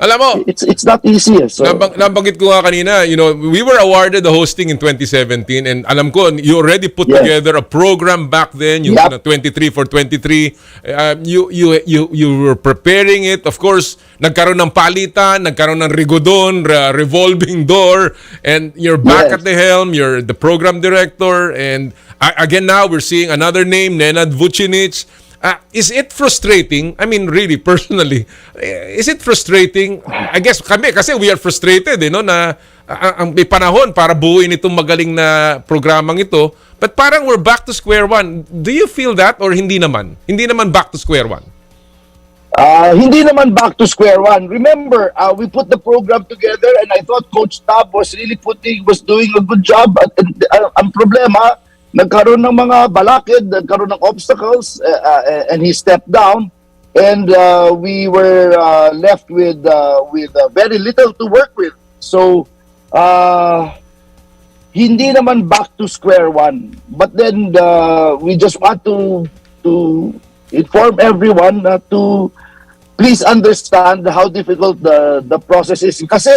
Alam mo, it's not easy. So nabanggit ko nga kanina, we were awarded the hosting in 2017 and alam ko, you already put together a program back then, yung 23 for 23. You were preparing it. Of course, nagkaroon ng palitan, nagkaroon ng rigodon, revolving door, and you're back at the helm, you're the program director, and again now we're seeing another name, Nenad Vucinic. Is it frustrating? I mean, really, personally, is it frustrating? I guess kami, kasi we are frustrated, na ang may panahon para buuin itong magaling na programang ito. But parang we're back to square one. Do you feel that or hindi naman? Hindi naman back to square one? Hindi naman back to square one. Remember, we put the program together and I thought Coach Tab was doing a good job. Ang problema, nagkaroon ng mga balakid, nagkaroon ng obstacles, and he stepped down, and we were left with very little to work with. So, hindi naman back to square one. But then we just want to inform everyone to please understand how difficult the process is. Kasi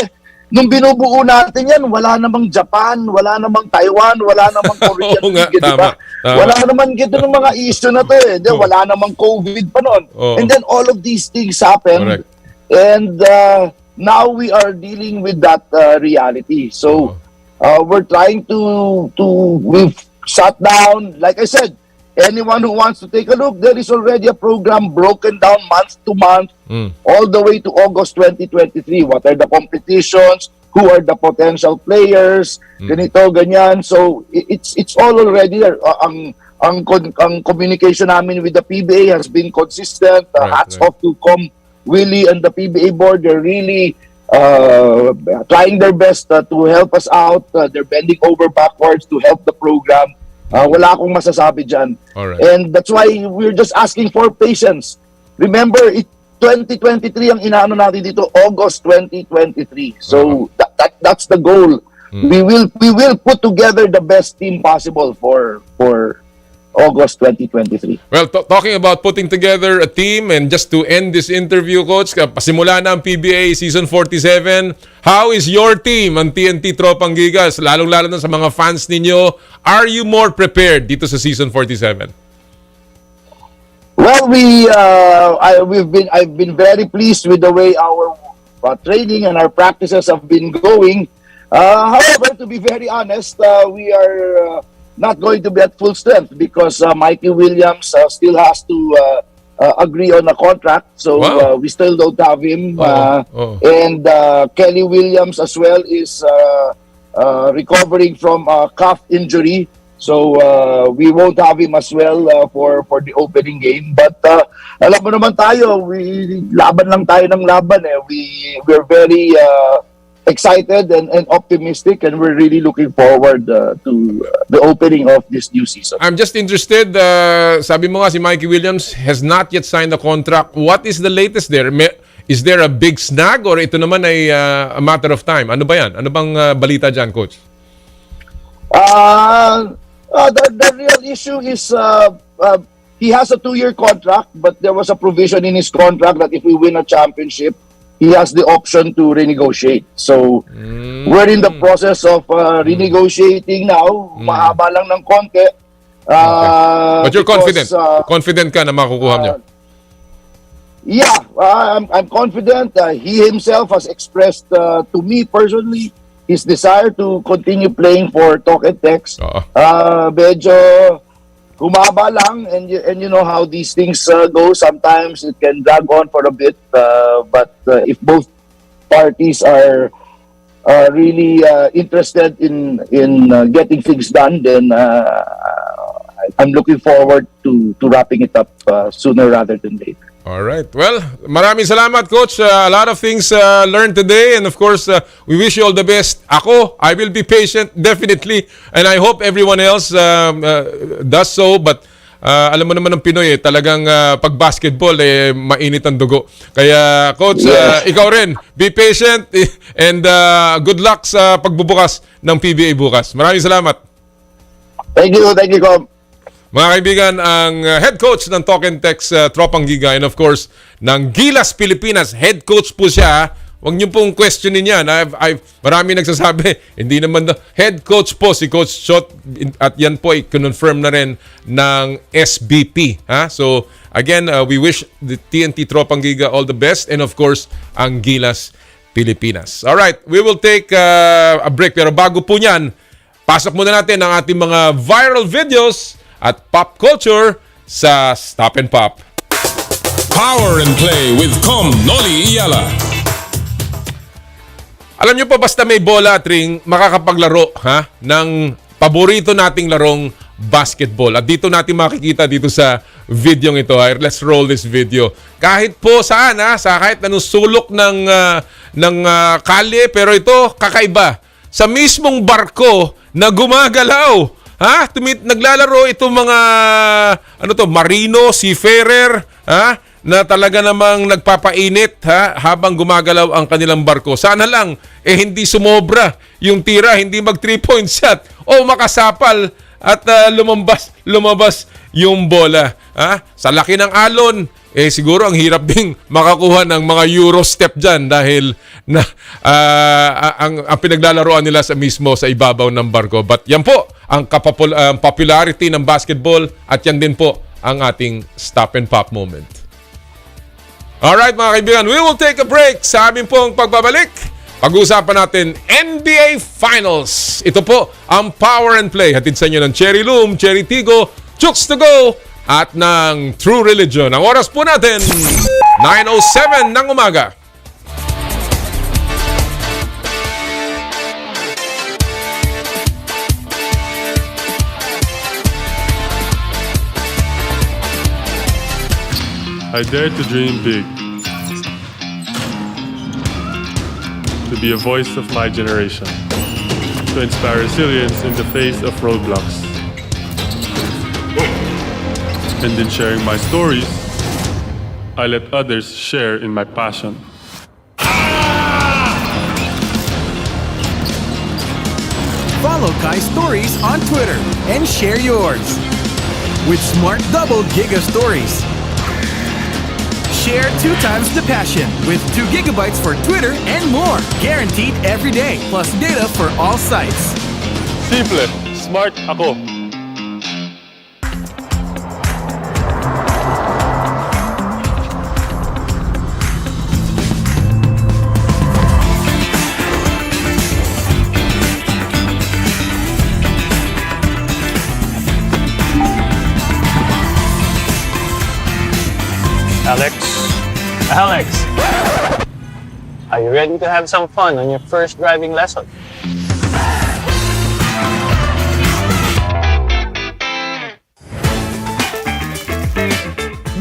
nung binubuo natin yan, wala namang Japan, wala namang Taiwan, wala namang Korea. Diba? Wala naman gito ng mga issue na to eh. Wala namang COVID pa nun. And then all of these things happen. Correct. And now we are dealing with that reality. So we're trying we've sat down, like I said, anyone who wants to take a look, there is already a program broken down month to month, all the way to August 2023. What are the competitions? Who are the potential players? Ganito, ganyan. So it's all already there. Ang communication namin with the PBA has been consistent. Hats off to Kom Willie and the PBA board. They're really trying their best to help us out. They're bending over backwards to help the program. Wala akong masasabi dyan. Alright. And that's why we're just asking for patience. Remember, 2023 ang inaano natin dito, August 2023. So that's the goal. We will put together the best team possible for August 2023. Well, talking about putting together a team, and just to end this interview, Coach, pasimula na ang PBA Season 47. How is your team, ang TNT Tropang Gigas, lalong-lalo na sa mga fans ninyo? Are you more prepared dito sa Season 47? Well, I've been very pleased with the way our training and our practices have been going. However, to be very honest, we are not going to be at full strength because Mikey Williams still has to agree on a contract. So we still don't have him. And Kelly Williams as well is recovering from a calf injury. So we won't have him as well for the opening game. But alam mo naman tayo, laban lang tayo ng laban. We're very excited and optimistic, and we're really looking forward to the opening of this new season. I'm just interested, sabi mo nga si Mikey Williams has not yet signed the contract. What is the latest there? Is there a big snag or ito naman ay a matter of time? Ano ba yan? Ano bang balita dyan, Coach? The real issue is he has a 2-year contract, but there was a provision in his contract that if we win a championship, he has the option to renegotiate. So, we're in the process of renegotiating now. Mahaba lang ng konti. But you're confident? Confident ka na makukuha niyo? Yeah, I'm confident. He himself has expressed to me personally his desire to continue playing for Talk and Text. Medyo humaba lang, and you know how these things go. Sometimes it can drag on for a bit, but if both parties are really interested in getting things done, then I'm looking forward to wrapping it up sooner rather than later. All right. Well, maraming salamat, Coach. A lot of things learned today, and of course, we wish you all the best. Ako, I will be patient, definitely, and I hope everyone else does so. But alam mo naman ng Pinoy, talagang pag basketball, mainit ang dugo. Kaya, Coach, ikaw rin, be patient, and good luck sa pagbubukas ng PBA bukas. Maraming salamat. Thank you, Kom. Mga kaibigan, ang head coach ng Talk and Text Tropang Giga and of course ng Gilas Pilipinas, head coach po siya. Huwag niyo pong questionin yan. Marami nagsasabi, hindi naman head coach po si Coach Chot at yan po ay confirm na rin ng SBP. Ha? So again, we wish the TNT Tropang Giga all the best and of course ang Gilas Pilipinas. Alright, we will take a break pero bago po niyan, pasok muna natin ang ating mga viral videos at pop culture sa Stop and Pop. Power and Play with Kom Noli Eala. Alam nyo pa, basta may bola at ring, makakapaglaro ng paborito nating larong basketball. At dito natin makikita dito sa video ito. Let's roll this video. Kahit po saan, kahit anong sulok ng kalye, pero ito kakaiba. Sa mismong barko na gumagalaw. Naglalaro itong mga marino, seafarer, na talaga namang nagpapainit habang gumagalaw ang kanilang barko. Sana lang hindi sumobra yung tira, hindi mag 3-point shot o makasapal at lumabas yung bola. Sa laki ng alon, siguro ang hirap ding makakuha ng mga Euro step dyan dahil ang pinaglalaroan nila mismo sa ibabaw ng barko. But yan po ang popularity ng basketball at yan din po ang ating Stop and Pop moment. Alright mga kaibigan, we will take a break. Sa aming pong pagbabalik, pag-uusapan natin NBA Finals. Ito po ang Power and Play. Hatid sa inyo ng Cherry Loom, Cherry Tigo, Chooks to Go, at ng True Religion. Ang oras po natin, 9:07 ng umaga. I dare to dream big, to be a voice of my generation, to inspire resilience in the face of roadblocks. And in sharing my stories, I let others share in my passion. Follow Kai's stories on Twitter and share yours. With Smart Double Giga Stories. Share 2 times the passion with 2 gigabytes for Twitter and more. Guaranteed every day, plus data for all sites. Simple, smart ako. Alex, are you ready to have some fun on your first driving lesson?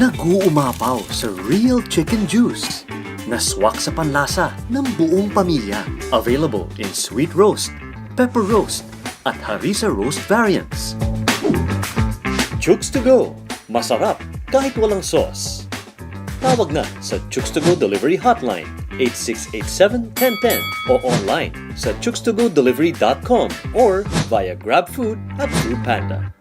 Nag-uumapaw sa real chicken juice na swak sa panlasa ng buong pamilya. Available in sweet roast, pepper roast, at harissa roast variants. Chooks to Go. Masarap kahit walang sauce. Tawag na sa Chooks to Go Delivery Hotline 8687-1010 o online sa chookstogodelivery.com or via GrabFood at Foodpanda.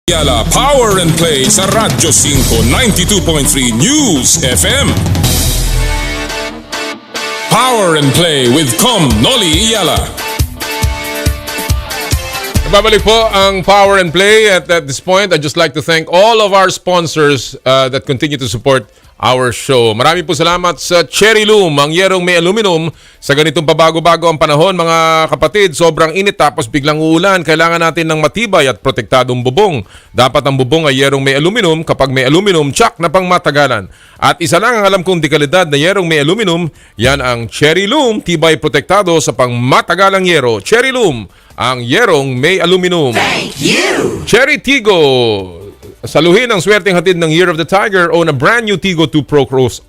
Eala Power and Play sa Radyo 5 92.3 News FM. Power and Play with Kom Noli Eala. Nagbabalik po ang Power and Play. At this point, I'd just like to thank all of our sponsors that continue to support our show. Marami po salamat sa Cherry Loom, ang yerong may aluminum. Sa ganitong pabago-bago ang panahon, mga kapatid, sobrang init tapos biglang uulan. Kailangan natin ng matibay at protektadong bubong. Dapat ang bubong ay yerong may aluminum. Kapag may aluminum, tsak na pang matagalan. At isa lang ang alam kong dekalidad na yerong may aluminum, yan ang Cherry Loom, tibay protektado sa pang matagalang yero. Cherry Loom, ang yerong may aluminum. Thank you! Cherry Tigo. Saluhin ang swerteng hatid ng Year of the Tiger. Own a brand new Tigo 2 Pro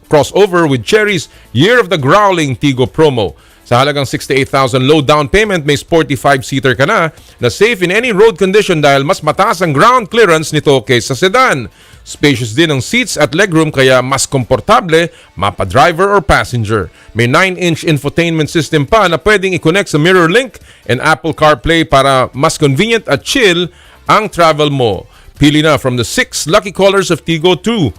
crossover with Cherry's Year of the Growling Tigo promo. Sa halagang 68,000 low down payment, may sporty 5-seater ka na safe in any road condition dahil mas mataas ang ground clearance nito kaysa sedan. Spacious din ang seats at legroom kaya mas komportable mapa-driver or passenger. May 9-inch infotainment system pa na pwedeng i-connect sa Mirror Link and Apple CarPlay para mas convenient at chill ang travel mo. Pili na from the 6 lucky colors of Tigo 2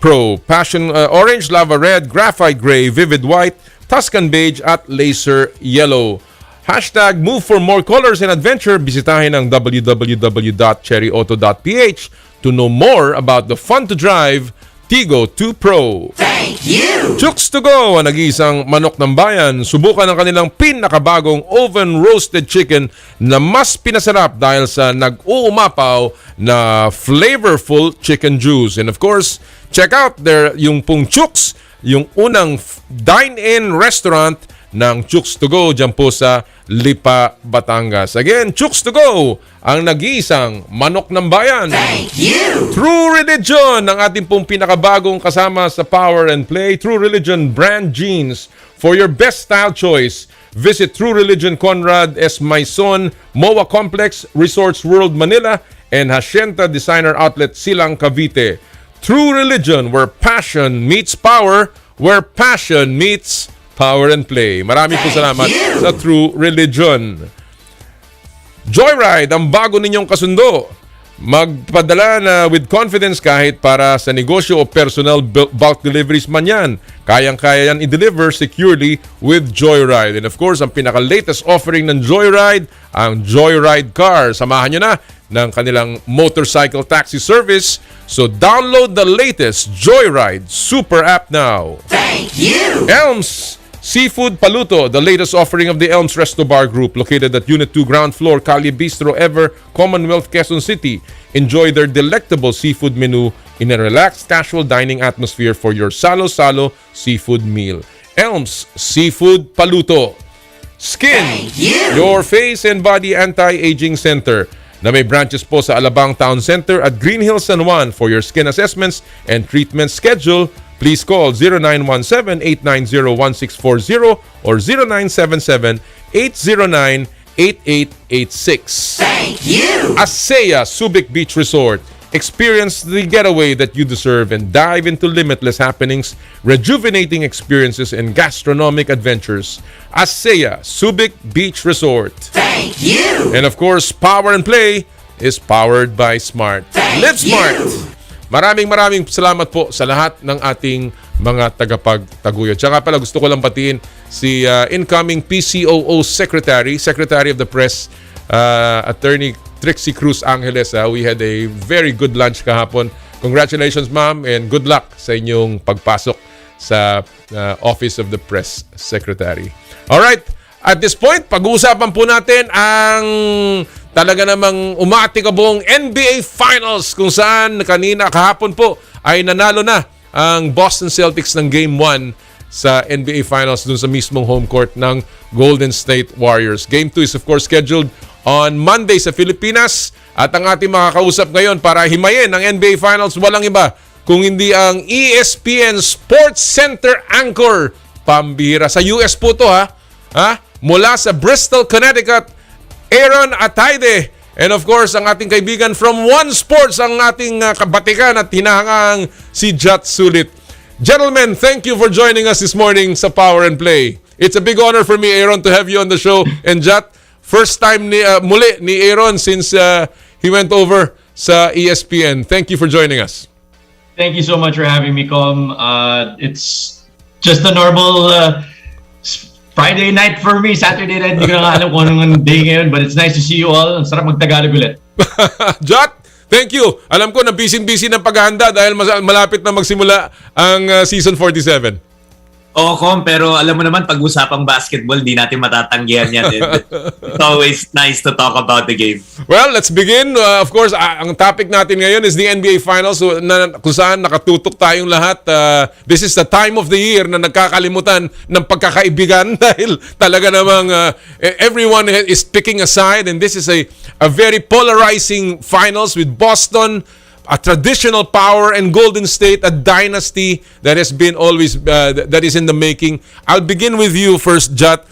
Pro: Passion Orange, Lava Red, Graphite Gray, Vivid White, Tuscan Beige at Laser Yellow. Hashtag move for more colors and adventure. Bisitahin ang www.cherryauto.ph to know more about the fun to drive Tigo 2 Pro. Thank you! Chooks to Go, ang nag-iisang manok ng bayan. Subukan ang kanilang pinakabagong oven-roasted chicken na mas pinasarap dahil sa nag-uumapaw na flavorful chicken juice. And of course, check out yung pong Chooks, yung unang dine-in restaurant ng Chooks to Go dyan po sa Lipa, Batangas. Again, Chooks to Go, ang nag-iisang manok ng bayan. Thank you! True Religion, ang ating pong pinakabagong kasama sa Power and Play. True Religion brand jeans for your best style choice. Visit True Religion Conrad S. Maison, MOA Complex, Resorts World Manila, and Hacienda Designer Outlet Silang Cavite. True Religion, where passion meets power, where passion meets Power and Play. Marami po salamat sa True Religion. Joyride, ang bago ninyong kasundo. Magpadala na with confidence kahit para sa negosyo o personal bulk deliveries man yan. Kayang-kaya yan i-deliver securely with Joyride. And of course, ang pinaka-latest offering ng Joyride, ang Joyride Car. Samahan nyo na ng kanilang motorcycle taxi service. So download the latest Joyride Super App now. Thank you! Elms Seafood Paluto, the latest offering of the Elms Resto Bar Group, located at Unit 2 Ground Floor, Calle Bistro Ever, Commonwealth, Quezon City. Enjoy their delectable seafood menu in a relaxed, casual dining atmosphere for your salo-salo seafood meal. Elms Seafood Paluto. Skin, your face and body anti-aging center, na may branches po sa Alabang Town Center at Green Hills, San Juan. For your skin assessments and treatment schedule, please call 0917-890-1640 or 0977-809-8886. Thank you! ASEA Subic Beach Resort. Experience the getaway that you deserve and dive into limitless happenings, rejuvenating experiences, and gastronomic adventures. ASEA Subic Beach Resort. Thank you! And of course, Power and Play is powered by Smart. Live Smart! Maraming salamat po sa lahat ng ating mga tagapagtaguyod. Tsaka pala gusto ko lang batiin si incoming PCOO Secretary of the Press, Attorney Trixie Cruz Angeles. We had a very good lunch kahapon. Congratulations, ma'am, and good luck sa inyong pagpasok sa Office of the Press Secretary. Alright, at this point, pag-uusapan po natin ang talaga namang umatikabong NBA Finals kung saan kahapon po ay nanalo na ang Boston Celtics ng Game 1 sa NBA Finals dun sa mismong home court ng Golden State Warriors. Game 2 is of course scheduled on Monday sa Pilipinas at ang ating makakausap ngayon para himayin ang NBA Finals walang iba kung hindi ang ESPN SportsCenter anchor. Pambihira. Sa US po to ha? Mula sa Bristol, Connecticut, Aaron Atayde. And of course, ang ating kaibigan from One Sports, ang ating kabatikan at hinahangang si Jutt Sulit. Gentlemen, thank you for joining us this morning sa Power and Play. It's a big honor for me, Aaron, to have you on the show. And Jutt, first time muli ni Aaron since he went over sa ESPN. Thank you for joining us. Thank you so much for having me, Kom. It's just a normal Friday night for me. Saturday night, hindi ko na alam kung anong day ngayon, but it's nice to see you all. Ang sarap mag-Tagalog ulit. Jutt, thank you. Alam ko na busy-busy ng paghahanda dahil malapit na magsimula ang season 47. Oo, Kom, pero alam mo naman, pag usapang basketball, di natin matatanggihan yan. It's always nice to talk about the game. Well, let's begin. Of course, ang topic natin ngayon is the NBA Finals, kung saan nakatutok tayong lahat. This is the time of the year na nagkakalimutan ng pagkakaibigan dahil talaga namang everyone is picking a side, and this is a very polarizing finals with Boston, a traditional power, and Golden State, a dynasty that has been always that is in the making. I'll begin with you first, Jutt.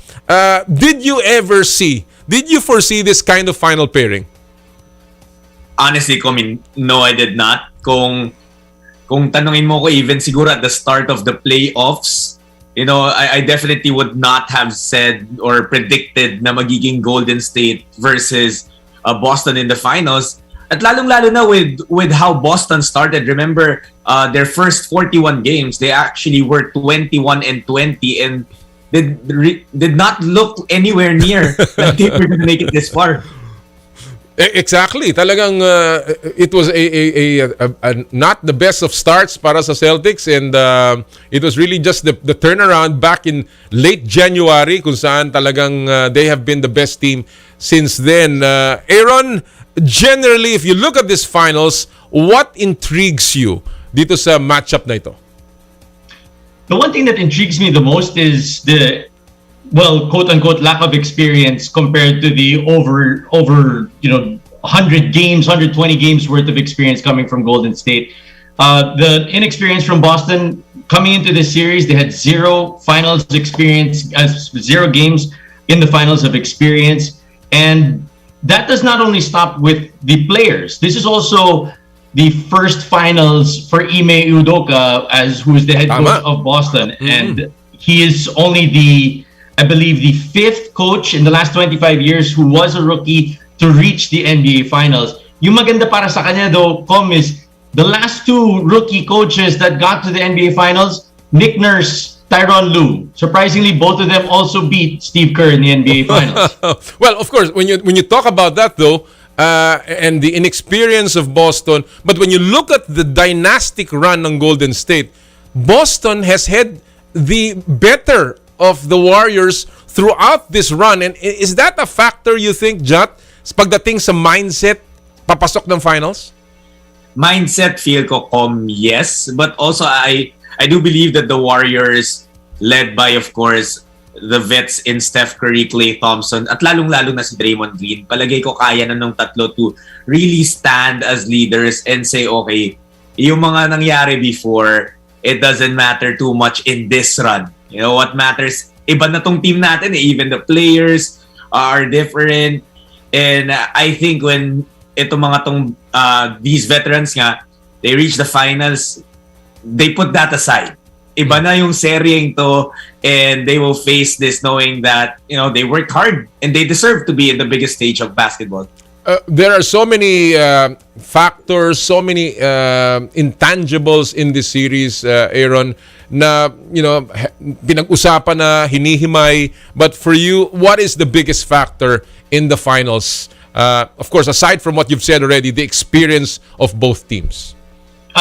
Did you foresee this kind of final pairing? Honestly, no, I did not. Kung tanungin mo ko even siguro at the start of the playoffs, I definitely would not have said or predicted na magiging Golden State versus Boston in the finals. At lalong-lalo na with how Boston started. Remember, their first 41 games, they actually were 21-20 and did not look anywhere near that they were going to make it this far. Exactly. Talagang it was a not the best of starts para sa Celtics, and it was really just the turnaround back in late January kung saan talagang they have been the best team since then. Aaron, generally, if you look at this finals, what intrigues you dito sa matchup na ito? The one thing that intrigues me the most is the, quote-unquote, lack of experience compared to the over 100 games, 120 games worth of experience coming from Golden State. The inexperience from Boston coming into this series, they had zero finals experience, 0 games in the finals of experience, and that does not only stop with the players. This is also the first finals for Ime Udoka, who is the head coach of Boston. Mm-hmm. And he is only I believe the 5th coach in the last 25 years who was a rookie to reach the NBA Finals. Yung maganda para sa kanya though, Kom, is the last 2 rookie coaches that got to the NBA Finals, Nick Nurse, Tyronn Lue. Surprisingly, both of them also beat Steve Kerr in the NBA Finals. Well, of course, when you talk about that though, and the inexperience of Boston, but when you look at the dynastic run ng Golden State, Boston has had the better of the Warriors throughout this run. And is that a factor, you think, Jutt, pagdating sa mindset, papasok ng finals? Mindset, feel ko, yes. But also, I do believe that the Warriors, led by, of course, the vets in Steph Curry, Klay Thompson, at lalong-lalo na si Draymond Green, palagay ko kaya na nung tatlo to really stand as leaders and say, okay, yung mga nangyari before, it doesn't matter too much in this run. You know, what matters, iba na tong team natin, even the players are different. And I think when these veterans nga, they reach the finals, they put that aside. Iba na yung seryeng to, and they will face this knowing that, they worked hard and they deserve to be in the biggest stage of basketball. There are so many factors, so many intangibles in this series, Aaron, na, pinag-usapan na, hinihimay. But for you, what is the biggest factor in the finals? Of course, aside from what you've said already, the experience of both teams.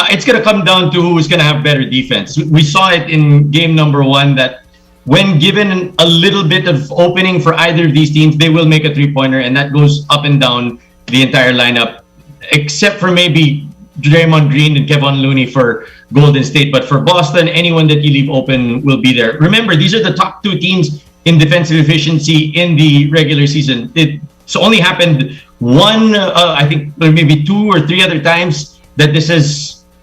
It's going to come down to who's going to have better defense. We saw it in game number 1 that when given a little bit of opening for either of these teams, they will make a three-pointer, and that goes up and down the entire lineup, except for maybe Draymond Green and Kevon Looney for Golden State. But for Boston, anyone that you leave open will be there. Remember, these are the top 2 teams in defensive efficiency in the regular season. It's only happened I think maybe 2 or 3 other times that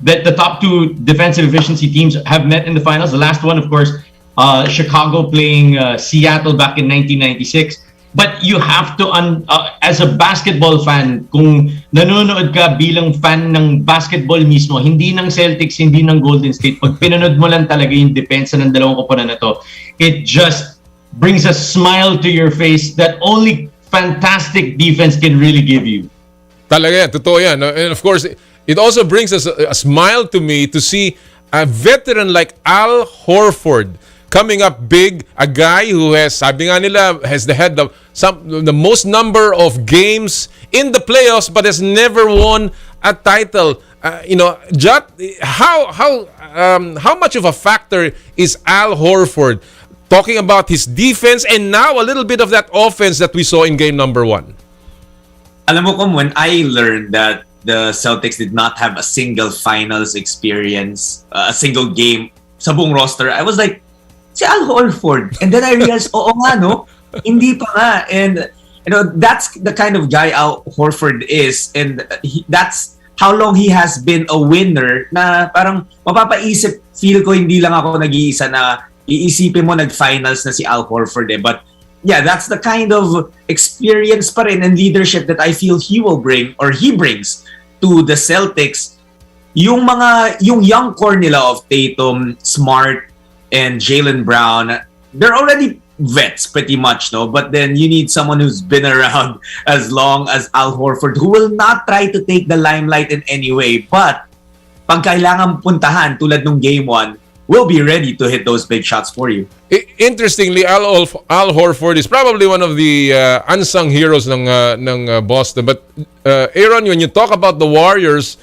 that the top 2 defensive efficiency teams have met in the finals. The last one, of course, Chicago playing Seattle back in 1996. But you have to, as a basketball fan, kung nanonood ka bilang fan ng basketball mismo, hindi ng Celtics, hindi ng Golden State, pag pinanood mo lang talaga yung depensa ng dalawang koponan na to, it just brings a smile to your face that only fantastic defense can really give you. Talaga yan, totoo yan. And of course, it also brings us a smile to me to see a veteran like Al Horford coming up big, a guy who has, sabi nga nila, has the most number of games in the playoffs but has never won a title. Jutt, how much of a factor is Al Horford, talking about his defense and now a little bit of that offense that we saw in game number 1? Alam mo, Kom, when I learned that the Celtics did not have a single finals experience, a single game sa buong roster, I was like, si Al Horford. And then I realized, oo nga, no? Hindi pa nga. And, that's the kind of guy Al Horford is. And that's how long he has been a winner na parang mapapaisip, feel ko hindi lang ako nag-iisa na iisipin mo nag-finals na si Al Horford eh. But yeah, that's the kind of experience pa rin and leadership that I feel he will bring or he brings to the Celtics. Yung young core nila of Tatum, Smart, and Jaylen Brown, they're already vets pretty much, no? But then you need someone who's been around as long as Al Horford, who will not try to take the limelight in any way. But pag kailangan puntahan tulad nung game 1, will be ready to hit those big shots for you. Interestingly, Al Horford is probably one of the unsung heroes ng Boston. But Aaron, when you talk about the Warriors,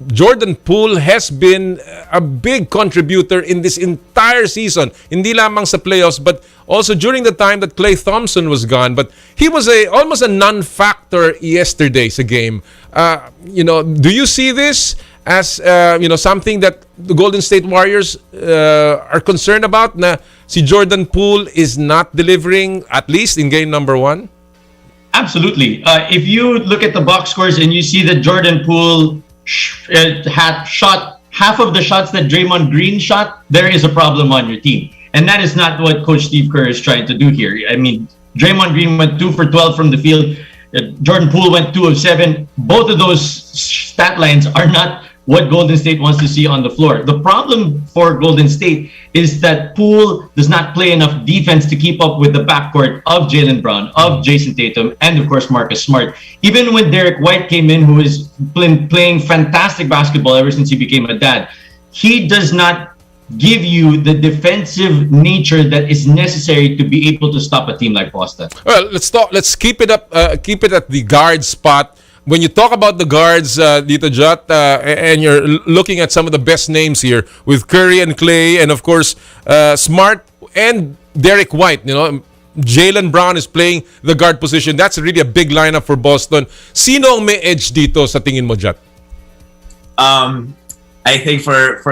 Jordan Poole has been a big contributor in this entire season. Hindi lamang sa playoffs, but also during the time that Klay Thompson was gone. But he was almost a non-factor yesterday sa game. Do you see this as something that the Golden State Warriors are concerned about, na si Jordan Poole is not delivering, at least in game number 1? Absolutely. If you look at the box scores and you see that Jordan Poole had shot half of the shots that Draymond Green shot, there is a problem on your team. And that is not what Coach Steve Kerr is trying to do here. I mean, Draymond Green went 2 for 12 from the field. Jordan Poole went 2 of 7. Both of those stat lines are not what Golden State wants to see on the floor. The problem for Golden State is that Poole does not play enough defense to keep up with the backcourt of Jaylen Brown, of Jason Tatum, and of course Marcus Smart. Even when Derek White came in, who is playing fantastic basketball ever since he became a dad, he does not give you the defensive nature that is necessary to be able to stop a team like Boston. Well, let's keep it up. Keep it at the guard spot. When you talk about the guards, Dito Jutt, and you're looking at some of the best names here with Curry and Klay, and of course Smart and Derek White. Jaylen Brown is playing the guard position. That's really a big lineup for Boston. Sino ang may edge dito sa tingin mo, Jutt? I think for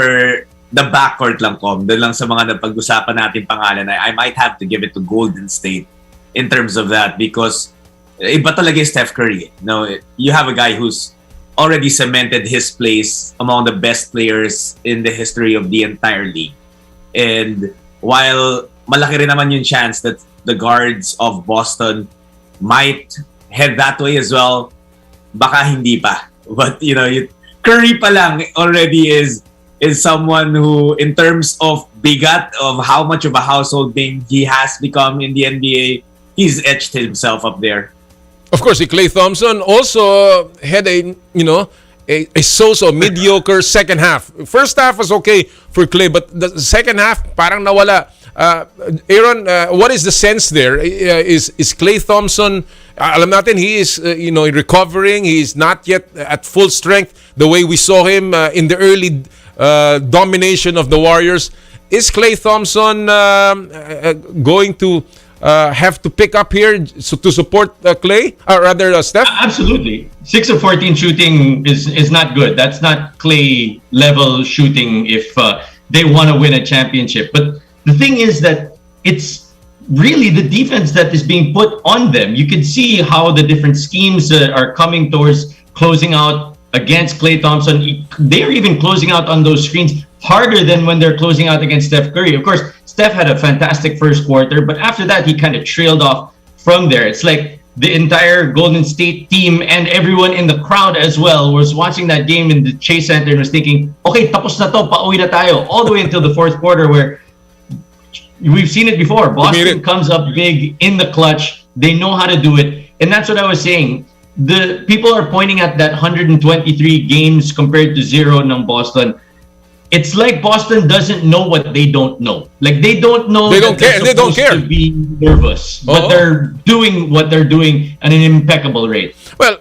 the backcourt lang, Kom, doon lang sa mga napag-usapan natin pangalan, I might have to give it to Golden State in terms of that, because iba talaga yung Steph Curry. You have a guy who's already cemented his place among the best players in the history of the entire league. And while malaki rin naman yung chance that the guards of Boston might head that way as well, baka hindi pa. But Curry pa lang already is someone who, in terms of bigat, of how much of a household name he has become in the NBA, he's etched himself up there. Of course, Klay Thompson also had a so-so mediocre second half. First half was okay for Klay, but the second half parang nawala. Aaron, what is the sense there? Is Klay Thompson, alam natin he is recovering. He is not yet at full strength the way we saw him in the early domination of the Warriors. Is Klay Thompson going to have to pick up here to support Klay, or rather Steph? Absolutely. 6 of 14 shooting is not good. That's not Klay level shooting if they want to win a championship. But the thing is that it's really the defense that is being put on them. You can see how the different schemes are coming towards closing out against Klay Thompson. They're even closing out on those screens harder than when they're closing out against Steph Curry. Of course, Steph had a fantastic first quarter, but after that, he kind of trailed off from there. It's like the entire Golden State team and everyone in the crowd as well was watching that game in the Chase Center and was thinking, okay, tapos na to, pauwi na tayo, all the way until the fourth quarter, where we've seen it before. Boston comes up big in the clutch. They know how to do it. And that's what I was saying. the people are pointing at that 123 games compared to 0 ng Boston. It's like Boston doesn't know what they don't know. Like they don't know. They don't care. They don't care. To be nervous, but they're doing what they're doing at an impeccable rate. Well,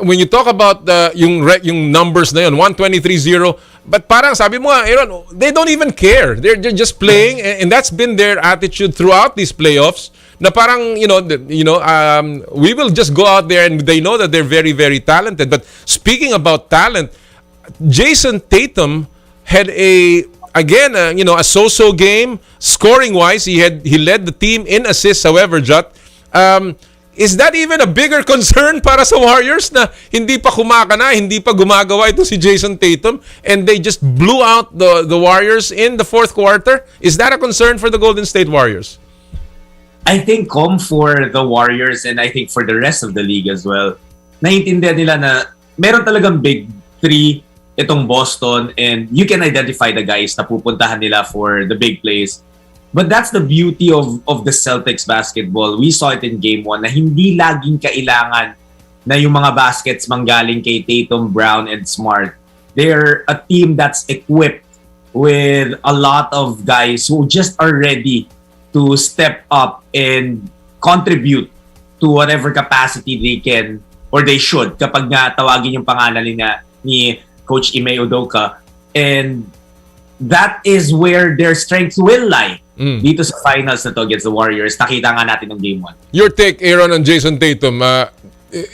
when you talk about yung numbers na yun, 123-0, but parang sabi mo nga, Aaron, they don't even care. They're just playing, and that's been their attitude throughout these playoffs. Na parang we will just go out there, and they know that they're very, very talented. But speaking about talent, Jason Tatum had a so-so game scoring wise. He led the team in assists. However, Jutt, is that even a bigger concern para sa Warriors na hindi pa kumakana, hindi pa gumagawa ito si Jason Tatum, and they just blew out the Warriors in the fourth quarter? Is that a concern for the Golden State Warriors? I think for the Warriors, and I think for the rest of the league as well, naiintindihan nila na meron talagang big three itong Boston, and you can identify the guys na pupuntahan nila for the big plays. But that's the beauty of the Celtics basketball. We saw it in Game 1 na hindi laging kailangan na yung mga baskets manggaling kay Tatum, Brown, and Smart. They're a team that's equipped with a lot of guys who just are ready to step up and contribute to whatever capacity they can or they should kapag nga tawagin yung pangalan ni Coach Ime Udoka. And that is where their strengths will lie. Dito sa finals na to against the Warriors. Nakita nga natin ng Game 1. Your take, Aaron, on Jason Tatum.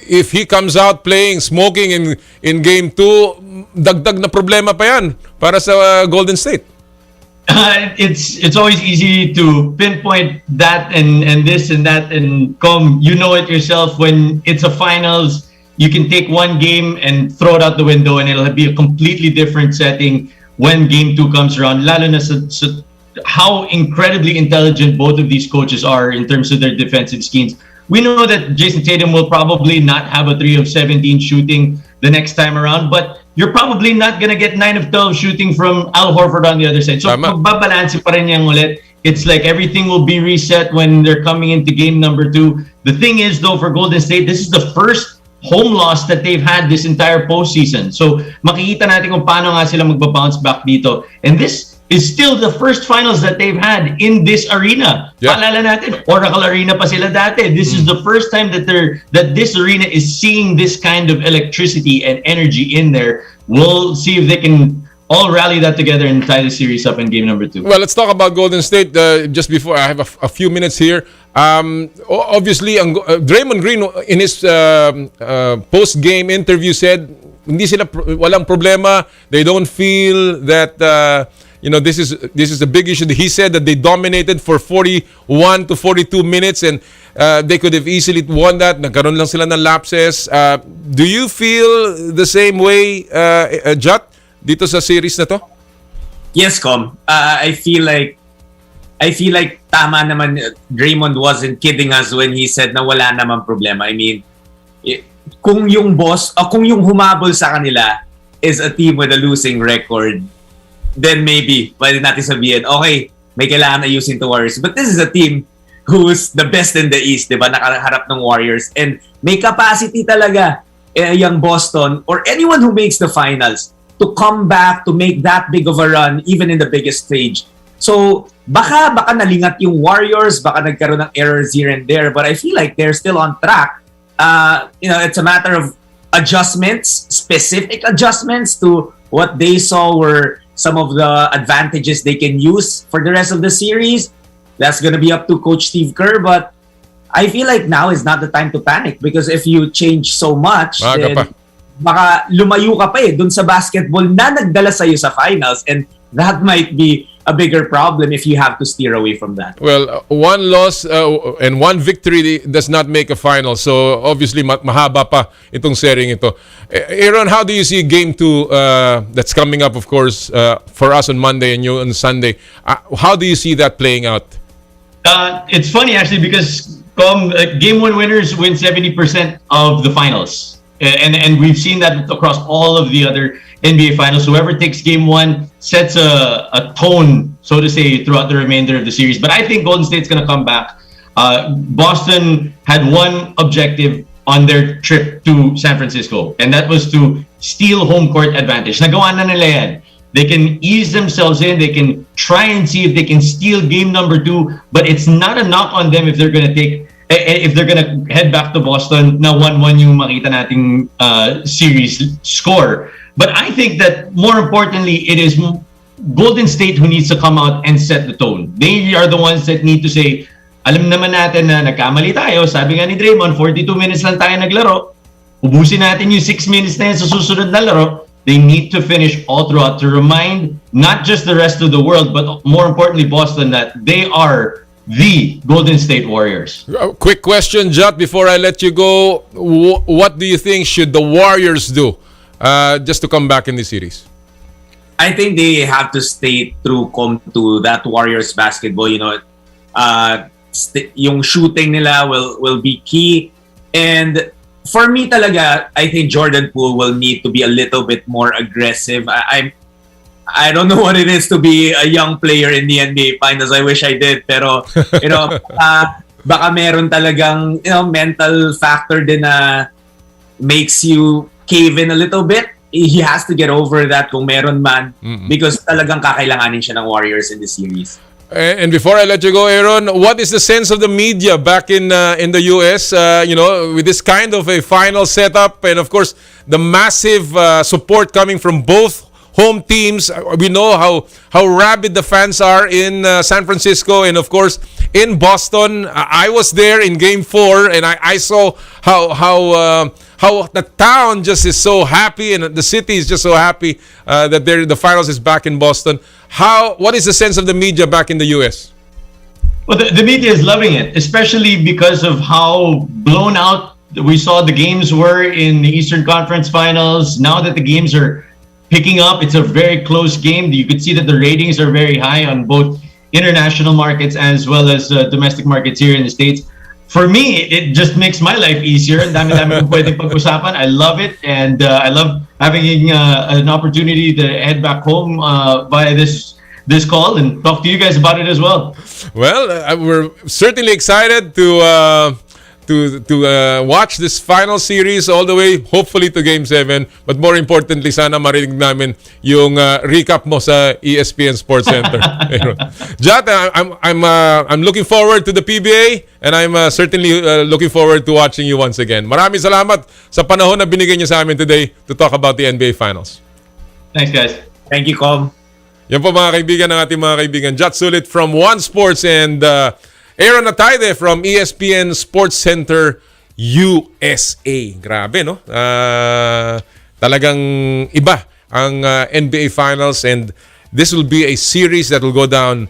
If he comes out playing, smoking in Game 2, dagdag na problema pa yan para sa Golden State. It's always easy to pinpoint that and this and that, and you know it yourself. When it's a finals, you can take one game and throw it out the window, and it'll be a completely different setting when Game 2 comes around. Lalo na sa how incredibly intelligent both of these coaches are in terms of their defensive schemes. We know that Jason Tatum will probably not have a 3 of 17 shooting the next time around, but you're probably not gonna get 9 of 12 shooting from Al Horford on the other side. So magbabalanse pa rin yan ulit. It's like everything will be reset when they're coming into game number 2. The thing is, though, for Golden State, this is the first home loss that they've had this entire postseason. So makikita natin kung paano nga sila magbabounce back dito. And this is still the first finals that they've had in this arena. Yeah. Paalala natin, Oracle Arena pa sila dati. This is the first time that this arena is seeing this kind of electricity and energy in there. We'll see if they can all rally that together and tie the series up in game number 2. Well, let's talk about Golden State. Just before, I have a few minutes here. Obviously, Draymond Green in his post-game interview said, hindi sila walang problema. They don't feel that this is a big issue. He said that they dominated for 41 to 42 minutes, and they could have easily won that. Nagkaroon lang sila ng lapses. Do you feel the same way, Jutt, dito sa series na to? Yes, Kom. I feel like tama naman. Draymond wasn't kidding us when he said na wala naman problema. I mean, kung yung humabol sa kanila is a team with a losing record, then maybe pwede natin sabihin, okay, may kailangan ayusin to Warriors. But this is a team who's the best in the East, di ba? Nakaharap ng Warriors. And may capacity talaga yung Boston or anyone who makes the finals to come back, to make that big of a run, even in the biggest stage. So, baka nalingat yung Warriors, baka nagkaroon ng errors here and there, but I feel like they're still on track. It's a matter of adjustments, specific adjustments to what they saw were some of the advantages they can use for the rest of the series. That's going to be up to Coach Steve Kerr, but I feel like now is not the time to panic because if you change so much, then baka lumayo ka pa dun sa basketball na nagdala sa'yo sa finals, and that might be a bigger problem if you have to steer away from that. Well, one loss and one victory does not make a final. So obviously mahaba pa itong sharing ito. Aaron, how do you see Game 2 that's coming up, of course, for us on Monday and you on Sunday? How do you see that playing out? It's funny actually because Game 1 winners win 70% of the finals. And we've seen that across all of the other NBA finals. Whoever takes Game 1 sets a tone, so to say, throughout the remainder of the series. But I think Golden State's going to come back. Boston had one objective on their trip to San Francisco, and that was to steal home court advantage. Nagawa na nila yan. They can ease themselves in. They can try and see if they can steal game number 2, but it's not a knock on them if they're going to head back to Boston na 1-1 yung makita nating series score. But I think that more importantly, it is Golden State who needs to come out and set the tone. They are the ones that need to say, alam naman natin na nagkamali tayo. Sabi nga ni Draymond, 42 minutes lang tayo naglaro. Ubusin natin yung 6 minutes na yan sa susunod na laro. They need to finish all throughout to remind not just the rest of the world, but more importantly, Boston, that they are the Golden State Warriors. Quick question, Jutt, before I let you go. What do you think should the Warriors do just to come back in this series? I think they have to stay true to that Warriors basketball. You know, yung shooting nila will be key. And for me talaga, I think Jordan Poole will need to be a little bit more aggressive. I don't know what it is to be a young player in the NBA Finals. I wish I did. Pero, you know, baka meron talagang, you know, mental factor din na makes you cave in a little bit. He has to get over that kung meron man, because talagang kakailanganin siya ng Warriors in the series. And before I let you go, Aaron, what is the sense of the media back in the US? You know, with this kind of a final setup, and of course the massive support coming from both home teams. We know how rabid the fans are in San Francisco, and of course in Boston. I was there in Game 4, and I saw how the town just is so happy, and the city is just so happy that the finals is back in Boston. What is the sense of the media back in the US? Well, the media is loving it, especially because of how blown out we saw the games were in the Eastern Conference Finals. Now that the games are picking up, it's a very close game. You could see that the ratings are very high on both international markets as well as domestic markets here in the States. For me, it just makes my life easier. Dami-dami kong pwedeng pag-usapan. I love it, and I love having an opportunity to head back home via this call and talk to you guys about it as well. Well, we're certainly excited to watch this final series all the way, hopefully to Game 7. But more importantly, sana marinig namin yung recap mo sa ESPN SportsCenter. Jutt, I'm looking forward to the PBA, and I'm certainly looking forward to watching you once again. Maraming salamat sa panahon na binigay niyo sa amin today to talk about the NBA Finals. Thanks, guys. Thank you, Kom. Yan po mga kaibigan ng ating mga kaibigan. Jutt Sulit from One Sports, and Aaron Atayde from ESPN SportsCenter USA. Grabe, no? Talagang iba ang NBA Finals, and this will be a series that will go down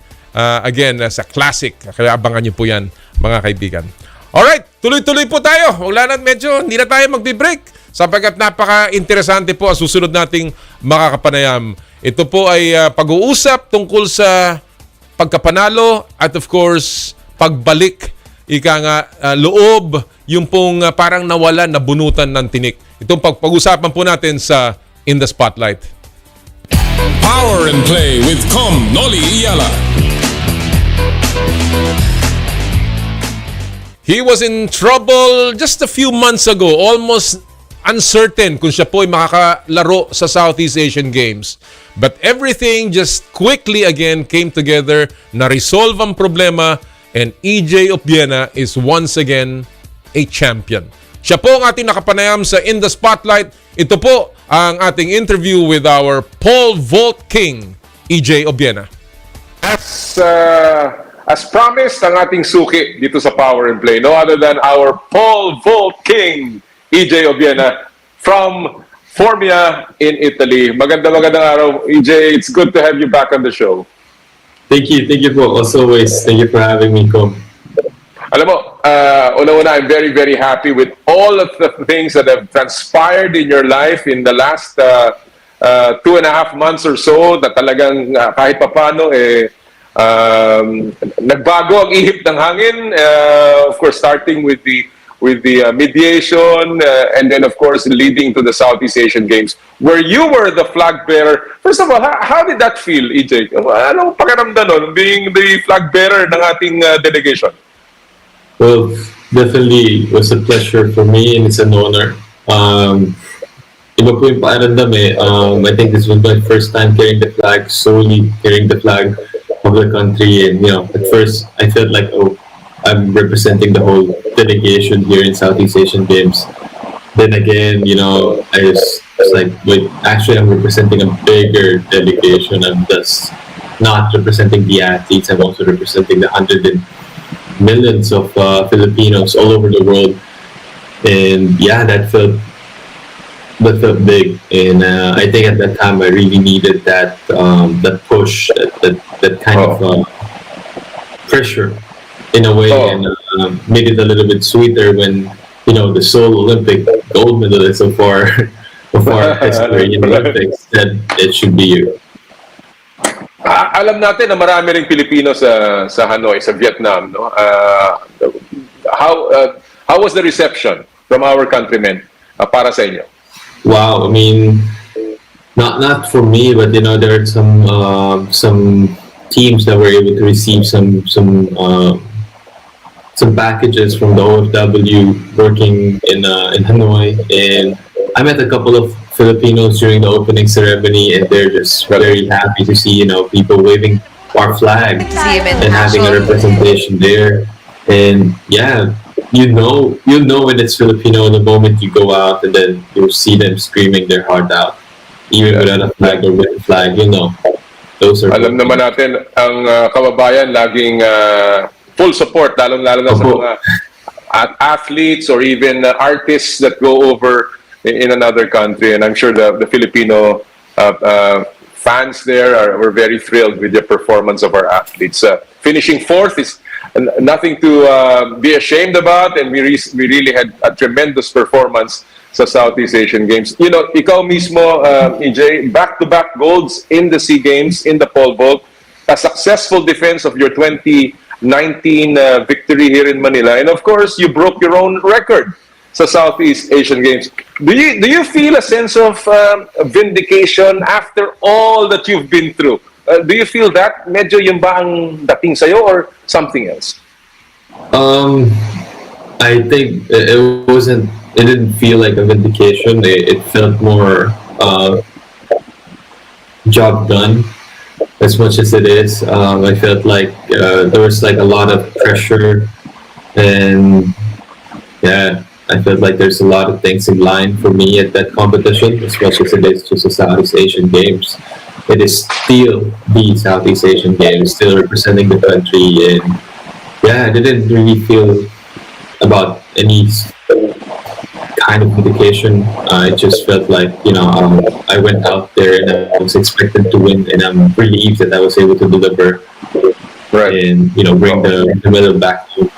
again as a classic. Kaya abangan niyo po yan, mga kaibigan. Alright, tuloy-tuloy po tayo. Wala na, medyo hindi na tayo magbe-break sapagkat napaka-interesante po ang susunod nating makakapanayam. Ito po ay pag-uusap tungkol sa pagkapanalo at of course pagbalik, ika nga, loob, yung pong parang nawalan, nabunutan ng tinik. Itong pag-usapan po natin sa In the Spotlight. Power and Play with Kom Noli Eala. He was in trouble just a few months ago, almost uncertain kung siya po ay makakalaro sa Southeast Asian Games. But everything just quickly again came together, na-resolve ang problema, and EJ Obiena is once again a champion. Siya po ang ating nakapanayam sa In the Spotlight. Ito po ang ating interview with our pole vault king, EJ Obiena. As promised, ang ating suki dito sa Power and Play, no other than our pole vault king, EJ Obiena from Formia in Italy. Magandang araw, EJ. It's good to have you back on the show. Thank you po. As always, thank you for having me, Kom. Alam mo, una-una, I'm very, very happy with all of the things that have transpired in your life in the last 2.5 months or so, na talagang kahit papano, nagbago ang ihip ng hangin. Of course, starting with the mediation, and then of course leading to the Southeast Asian Games, where you were the flag bearer. First of all, how did that feel, EJ? Anong pakiramdam nun, being the flag bearer ng ating delegation? Well, definitely was a pleasure for me and it's an honor. Iba po yung pakiramdam eh. I think this was my first time carrying the flag, solely carrying the flag of the country. And, at first I felt like, I'm representing the whole delegation here in Southeast Asian Games. Then again, I was like, wait, actually I'm representing a bigger delegation. I'm just not representing the athletes. I'm also representing the hundreds and millions of Filipinos all over the world. And yeah, that felt big. And I think at that time I really needed that push, that kind of pressure in a way, and made it a little bit sweeter when the sole Olympic gold medalist of our history in the Olympics said it should be you. Alam natin na marami ring Pilipino sa Hanoi, sa Vietnam, no? How was the reception from our countrymen para sa inyo? Wow, I mean, not for me, but there are some teams that were able to receive some packages from the OFW working in Hanoi, and I met a couple of Filipinos during the opening ceremony, and they're just very happy to see people waving our flag and having a representation there. And yeah, you know when it's Filipino the moment you go out and then you see them screaming their heart out, even without a flag or with a flag. Those are. Alam naman natin ang kababayan laging full support, lalo-lalo na sa mga athletes or even artists that go over in another country. And I'm sure the Filipino fans there were very thrilled with the performance of our athletes. Finishing fourth is nothing to be ashamed about, and we really had a tremendous performance sa Southeast Asian Games. Ikaw mismo, EJ, back-to-back golds in the SEA Games, in the pole vault, a successful defense of your 2019 victory here in Manila, and of course, you broke your own record sa Southeast Asian Games. Do you feel a sense of vindication after all that you've been through? Do you feel that medyo yung ba ang dating sa'yo or something else? I think it didn't feel like a vindication. It felt more job done as much as it is. I felt like there was like a lot of pressure, and yeah, I felt like there's a lot of things in line for me at that competition, as much as it is just a Southeast Asian Games. It is still the Southeast Asian Games, still representing the country, and yeah, I didn't really feel about any kind of vindication. I just felt like, I went out there and I was expected to win, and I'm relieved that I was able to deliver, and bring the medal back to.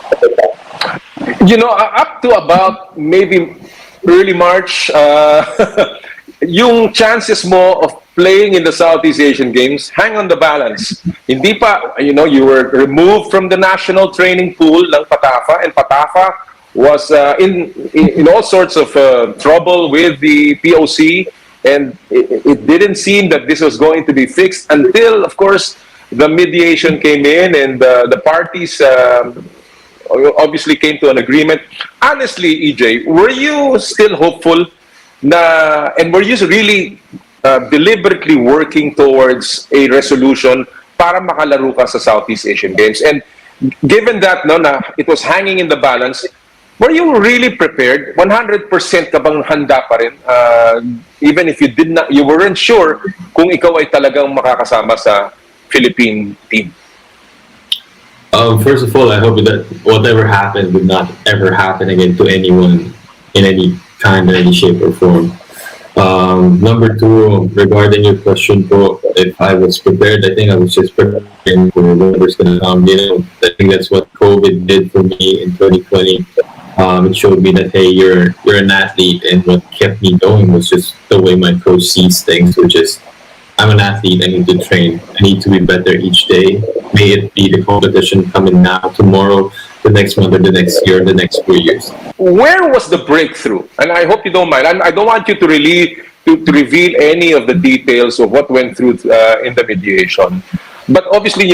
Up to about maybe early March, yung chances mo of playing in the Southeast Asian Games hang on the balance. Hindi pa, you were removed from the national training pool ng Patafa, and Patafa was in all sorts of trouble with the POC, and it didn't seem that this was going to be fixed until, of course, the mediation came in, and the parties obviously came to an agreement. Honestly, EJ, were you still hopeful and were you really deliberately working towards a resolution para makalaro ka sa Southeast Asian Games? And given that na it was hanging in the balance, were you really prepared? 100% ka bang handa pa rin? Even if you weren't sure kung ikaw ay talagang makakasama sa Philippine team? First of all, I hope that whatever happened would not ever happen again to anyone in any kind, any shape or form. Number two, regarding your question, if I was prepared, I think I was just preparing for whatever's going to come. I think that's what COVID did for me in 2020. It showed me that, hey, you're an athlete, and what kept me going was just the way my coach sees things, which is, I'm an athlete, I need to train, I need to be better each day. May it be the competition coming now, tomorrow, the next month, or the next year, the next 4 years. Where was the breakthrough? And I hope you don't mind. I don't want you to reveal any of the details of what went through in the mediation. But obviously,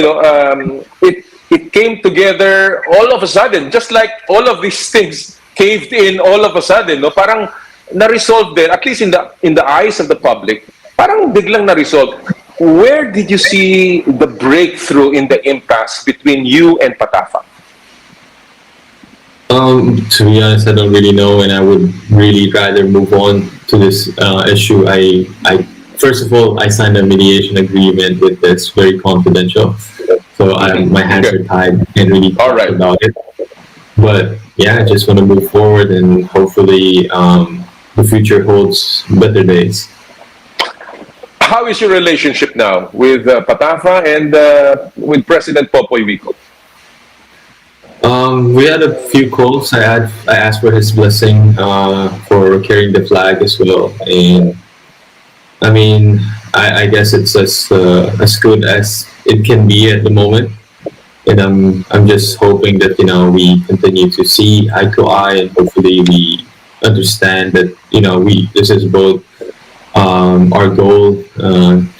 it came together all of a sudden, just like all of these things caved in all of a sudden, no? Parang na-resolve din, at least in the eyes of the public, parang biglang na-resolve. Where did you see the breakthrough in the impasse between you and Patafa? To be honest, I don't really know, and I would really rather move on to this issue. I first of all, I signed a mediation agreement with this, very confidential. So my hands are tied. I can't really talk about it. But yeah, I just want to move forward, and hopefully the future holds better days. How is your relationship now with Patafa and with President Popoy Vico? We had a few calls. I asked for his blessing for carrying the flag as well, and I mean, I guess it's as good as it can be at the moment. And I'm just hoping that we continue to see eye to eye, and hopefully we understand that this is both our goal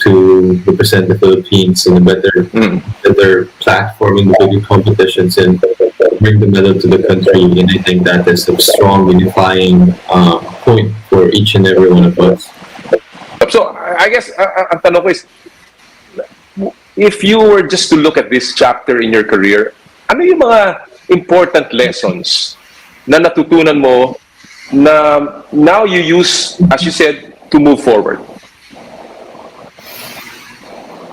to represent the Philippines in a better platform in the bigger competitions and bring the medal to the country. And I think that is a strong unifying point for each and every one of us. So I guess ang tanong ko is, if you were just to look at this chapter in your career, ano yung mga important lessons na natutunan mo na now you use, as you said, to move forward?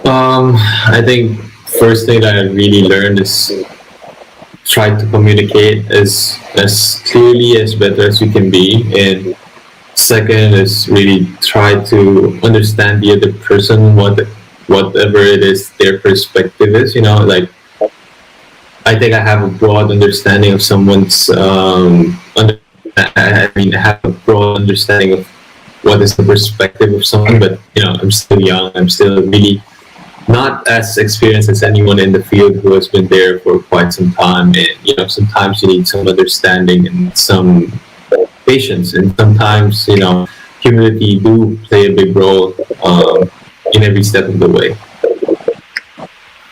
I think first thing that I really learned is try to communicate as clearly, as better as you can be, and second is really try to understand the other person, whatever it is their perspective is. Like, I think I have a broad understanding of someone's I have a broad understanding of what is the perspective of someone, but I'm still young. I'm still really not as experienced as anyone in the field who has been there for quite some time. And sometimes you need some understanding and some patience, and sometimes humility do play a big role in every step of the way.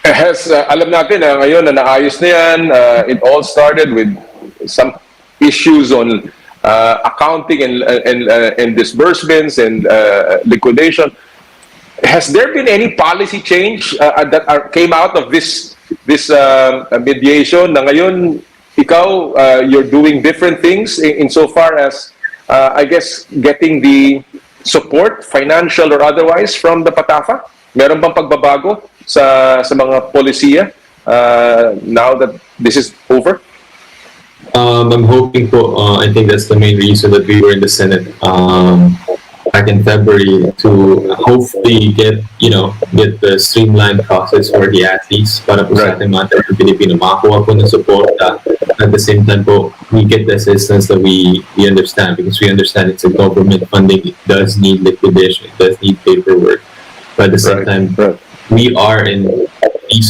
Alam natin ngayon na naayos na yan. It all started with some issues on accounting and disbursements and liquidation. Has there been any policy change that came out of this mediation na ngayon ikaw you're doing different things insofar as I guess getting the support, financial or otherwise, from the Patafa? Meron bang pagbabago sa mga polisiya now that this is over? I'm hoping I think that's the main reason that we were in the Senate back in February, to hopefully get the streamlined process for the athletes para po sa ating mga Pilipino makakuha po ng support. At the same time po, we get the assistance that we understand, because we understand it's a government funding. It does need liquidation. It does need paperwork. But at the same time, these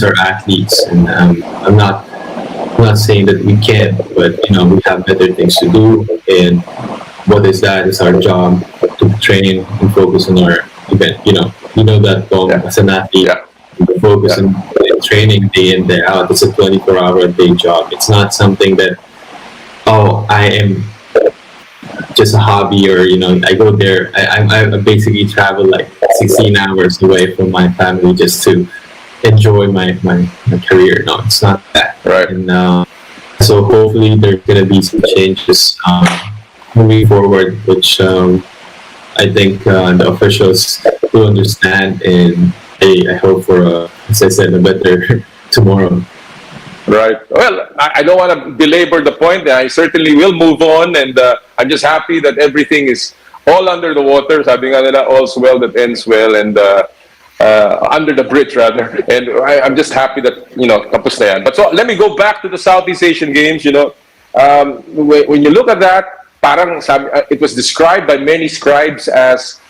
are athletes, and I'm not saying that we can't, but we have better things to do, and what is that? It's our job to train and focus on our event. That as an athlete, focus on training day in, day out. It's a 24-hour day job. It's not something that I am just a hobby, or I go there. I basically travel like 16 hours away from my family just to enjoy my career. No, it's not that. Right. And so hopefully there's gonna be some changes moving forward, which I think the officials will understand, and I hope for, as I said, a better tomorrow. Right. Well, I don't want to belabor the point. I certainly will move on, and I'm just happy that everything is all under the water. Sabi nga nila, all's well that ends well, and under the bridge rather. And I'm just happy that tapos na yan. But so let me go back to the Southeast Asian Games. When you look at that, parang it was described by many scribes as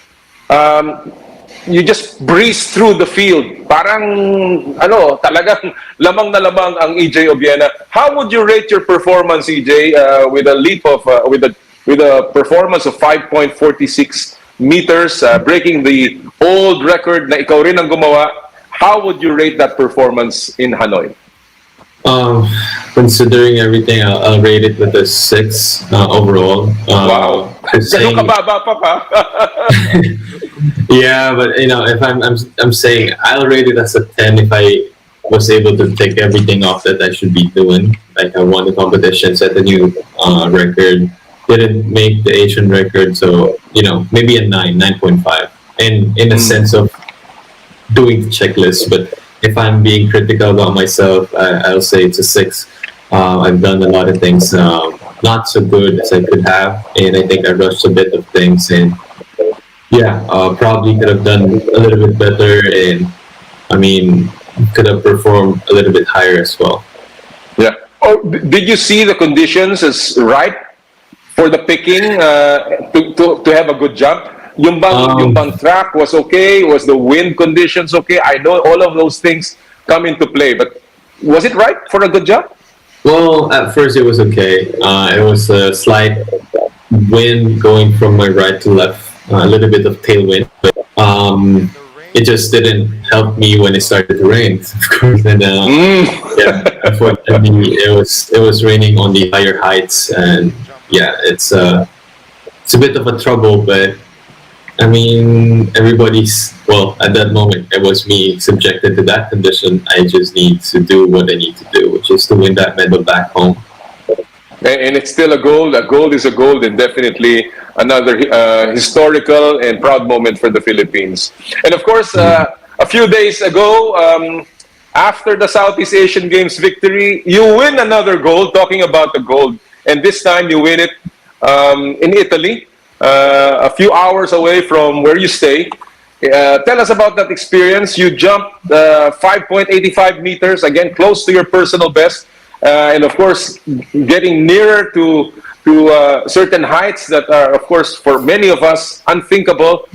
you just breeze through the field. Parang talagang lamang na lamang ang EJ Obiena. How would you rate your performance, EJ, with a leap of with a performance of 5.46 meters, breaking the old record na ikaw rin ang gumawa? How would you rate that performance in Hanoi? Considering everything, I'll rate it with a 6 overall. Wow. Ganun kababa pa pa. Yeah, but if I'm saying I'll rate it as a 10 if I was able to take everything off that I should be doing. Like I won the competition, set a new record, didn't make the Asian record, so maybe a 9.5. And in a sense of doing the checklist, but if I'm being critical about myself, I'll say it's a 6. I've done a lot of things not so good as I could have, and I think I rushed a bit of things, and probably could have done a little bit better, and could have performed a little bit higher as well. Yeah. Oh, did you see the conditions as right for the picking to have a good jump? Yung bang track was okay? Was the wind conditions okay? I know all of those things come into play, but was it right for a good jump? Well, at first it was okay. It was a slight wind going from my right to left, a little bit of tailwind, but it just didn't help me when it started to rain, of course. And unfortunately, it was raining on the higher heights, and it's a bit of a trouble. But everybody's at that moment it was me subjected to that condition. I just need to do what I need to do, which is to win that medal back home. And it's still a gold. A gold is a gold, and definitely another historical and proud moment for the Philippines. And of course, a few days ago, after the Southeast Asian Games victory, you win another gold. Talking about the gold, and this time you win it in Italy, a few hours away from where you stay. Tell us about that experience. You jumped 5.85 meters, again close to your personal best. And of course, getting nearer to certain heights that are, of course, for many of us, unthinkable.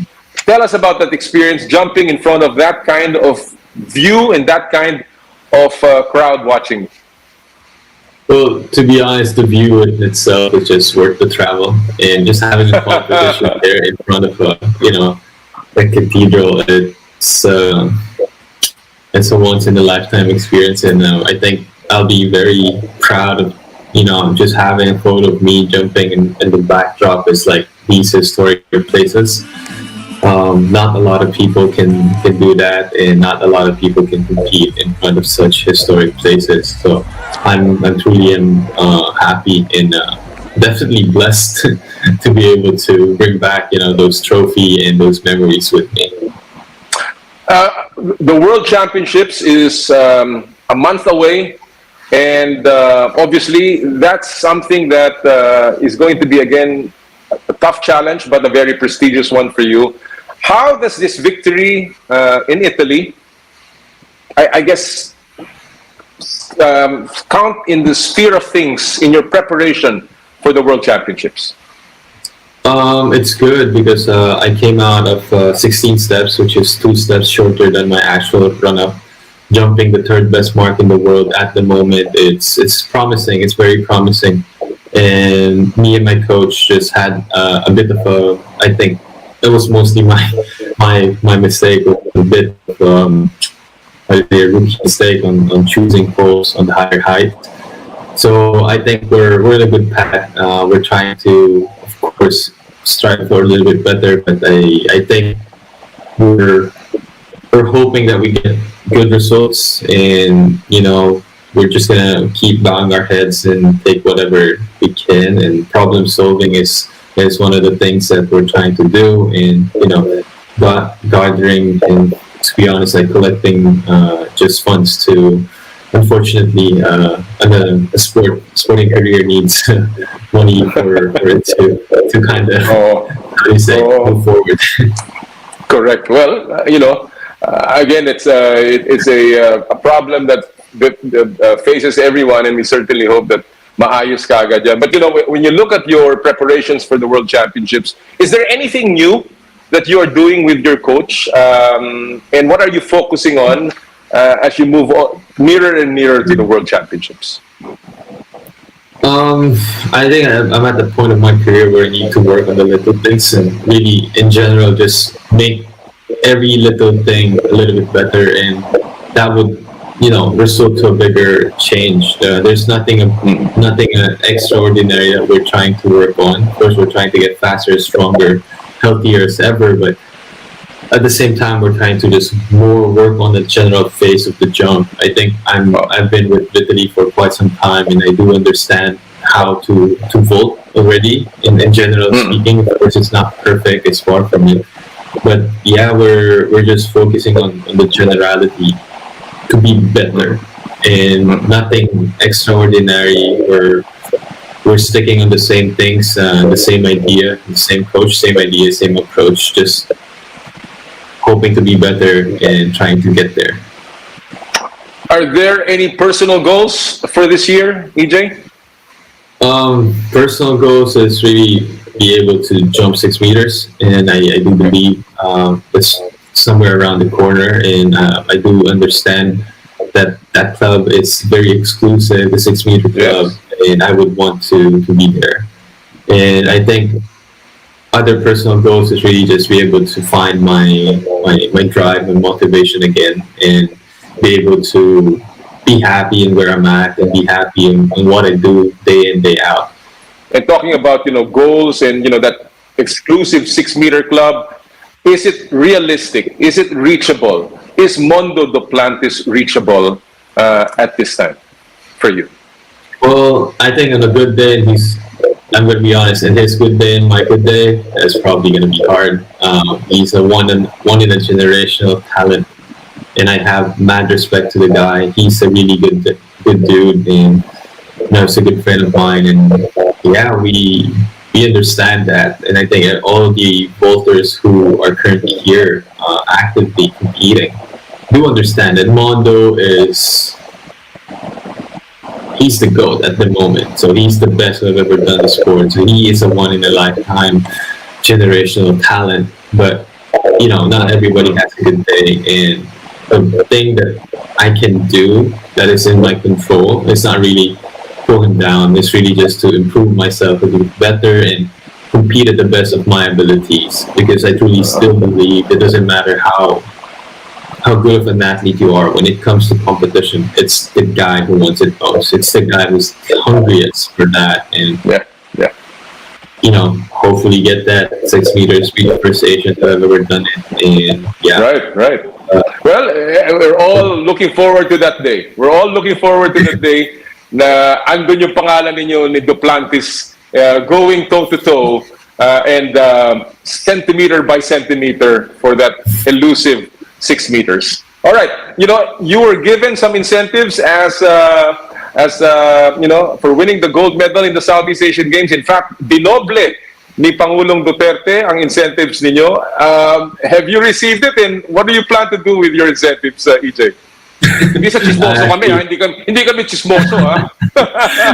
Tell us about that experience, jumping in front of that kind of view and that kind of crowd watching. Well, to be honest, the view in itself is just worth the travel, and just having a competition there in front of a cathedral, it's a once in a lifetime experience, and I think I'll be very proud of just having a photo of me jumping, and the backdrop is like these historic places. Not a lot of people can do that, and not a lot of people can compete in front of such historic places. So I'm truly happy and definitely blessed to be able to bring back those trophy and those memories with me. The World Championships is a month away, and obviously that's something that is going to be again a tough challenge, but a very prestigious one for you. How does this victory in Italy, I guess, count in the sphere of things in your preparation for the World Championships? It's good because I came out of 16 steps, which is 2 steps shorter than my actual run-up. Jumping the 3rd best mark in the world at the moment, it's promising. It's very promising, and me and my coach just had a bit of I think it was mostly my mistake, a bit of a rookie mistake on choosing poles on the higher height. So I think we're in a good path. We're trying to, of course, strive for a little bit better, but I think we're hoping that we get good results, and we're just gonna keep bowing our heads and take whatever we can. And problem solving is one of the things that we're trying to do, and gathering and, to be honest, like collecting just funds to. Unfortunately, a sporting career needs money for it to kind of move forward. Correct. Well, again, it's a problem that faces everyone, and we certainly hope that maayos ka agad yan. But when you look at your preparations for the World Championships, is there anything new that you are doing with your coach, and what are you focusing on as you move on, nearer and nearer to the World Championships? I think I'm at the point of my career where I need to work on the little things, and really, in general, just make every little thing a little bit better, and that would result to a bigger change. There's nothing extraordinary that we're trying to work on. Of course, we're trying to get faster, stronger, healthier as ever, but at the same time, we're trying to just more work on the general phase of the jump. I think I've been with Italy for quite some time, and I do understand how to vault already. In general speaking, of course, it's not perfect. It's far from it, but yeah, we're just focusing on the generality to be better and nothing extraordinary. We're sticking on the same things, the same idea, the same coach, same idea, same approach. Just hoping to be better and trying to get there. Are there any personal goals for this year, EJ? Personal goals is really be able to jump 6 meters, and I do believe it's somewhere around the corner, and I do understand that club is very exclusive, the 6 meter club, and I would want to be there. And I think other personal goals is really just be able to find my drive and motivation again, and be able to be happy in where I'm at and be happy in what I do day in, day out. And talking about, goals and, that exclusive 6 meter club, is it realistic? Is it reachable? Is Mondo Duplantis reachable at this time for you? Well, I think on a good day, I'm going to be honest, in his good day and my good day, it's probably going to be hard. He's a one in a generational talent, and I have mad respect to the guy. He's a really good dude, and he's a good friend of mine. And yeah, we understand that, and I think all the vaulters who are currently here, actively competing, do understand that Mondo he's the GOAT at the moment. So he's the best who have ever done the sport. So he is a one in a lifetime generational talent. But not everybody has a good day. And the thing that I can do that is in my control, it's not really pull him down. It's really just to improve myself, to do better and compete at the best of my abilities. Because I truly still believe it doesn't matter how good of an athlete you are, when it comes to competition, it's the guy who wants it most. It's the guy who's hungriest for that. And hopefully get that 6 meters speed first Asian to have ever done it. And yeah. Right. Well, we're all looking forward to that day. We're all looking forward to that day na andun yung pangalan ninyo ni Duplantis going toe-to-toe and centimeter by centimeter for that elusive 6 meters. All right, you were given some incentives as for winning the gold medal in the Southeast Asian Games. In fact, dinoble ni Pangulong Duterte ang incentives ninyo. Have you received it, and what do you plan to do with your incentives, EJ? Hindi sa chismoso kami, ha? Hindi kami chismoso, ha?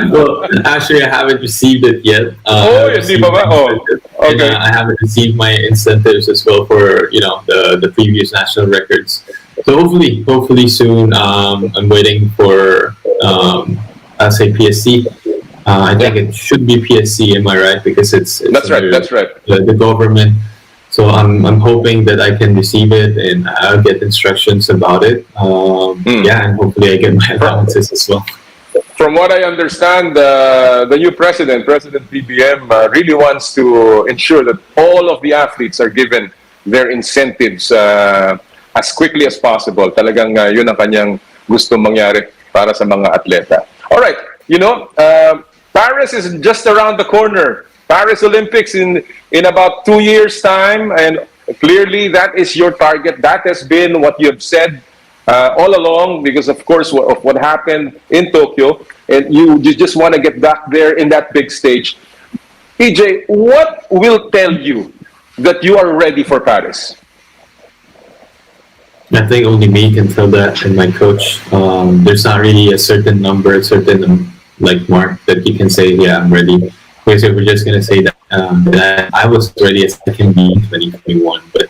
Well, actually, I haven't received it yet. Hindi pa ba? Okay. And, I haven't received my incentives as well for the previous national records. So hopefully soon. I'm waiting for I'll say PSC. I think it should be PSC. Am I right? Because it's that's right. The government. So I'm hoping that I can receive it and I'll get instructions about it. Yeah, and hopefully I get my allowances as well. From what I understand, the new president PBM, really wants to ensure that all of the athletes are given their incentives as quickly as possible. Talagang yun ang kanyang gusto mangyari para sa mga atleta. All right, Paris is just around the corner. Paris Olympics in about 2 years' time, and clearly that is your target. That has been what you have said all along, because of course of what happened in Tokyo, and you just want to get back there in that big stage. EJ, what will tell you that you are ready for Paris? I think only me can tell that, and my coach. There's not really a certain number, a certain mark that you can say, yeah, I'm ready. Because we're just going to say that I was ready as I can be in 2021. But,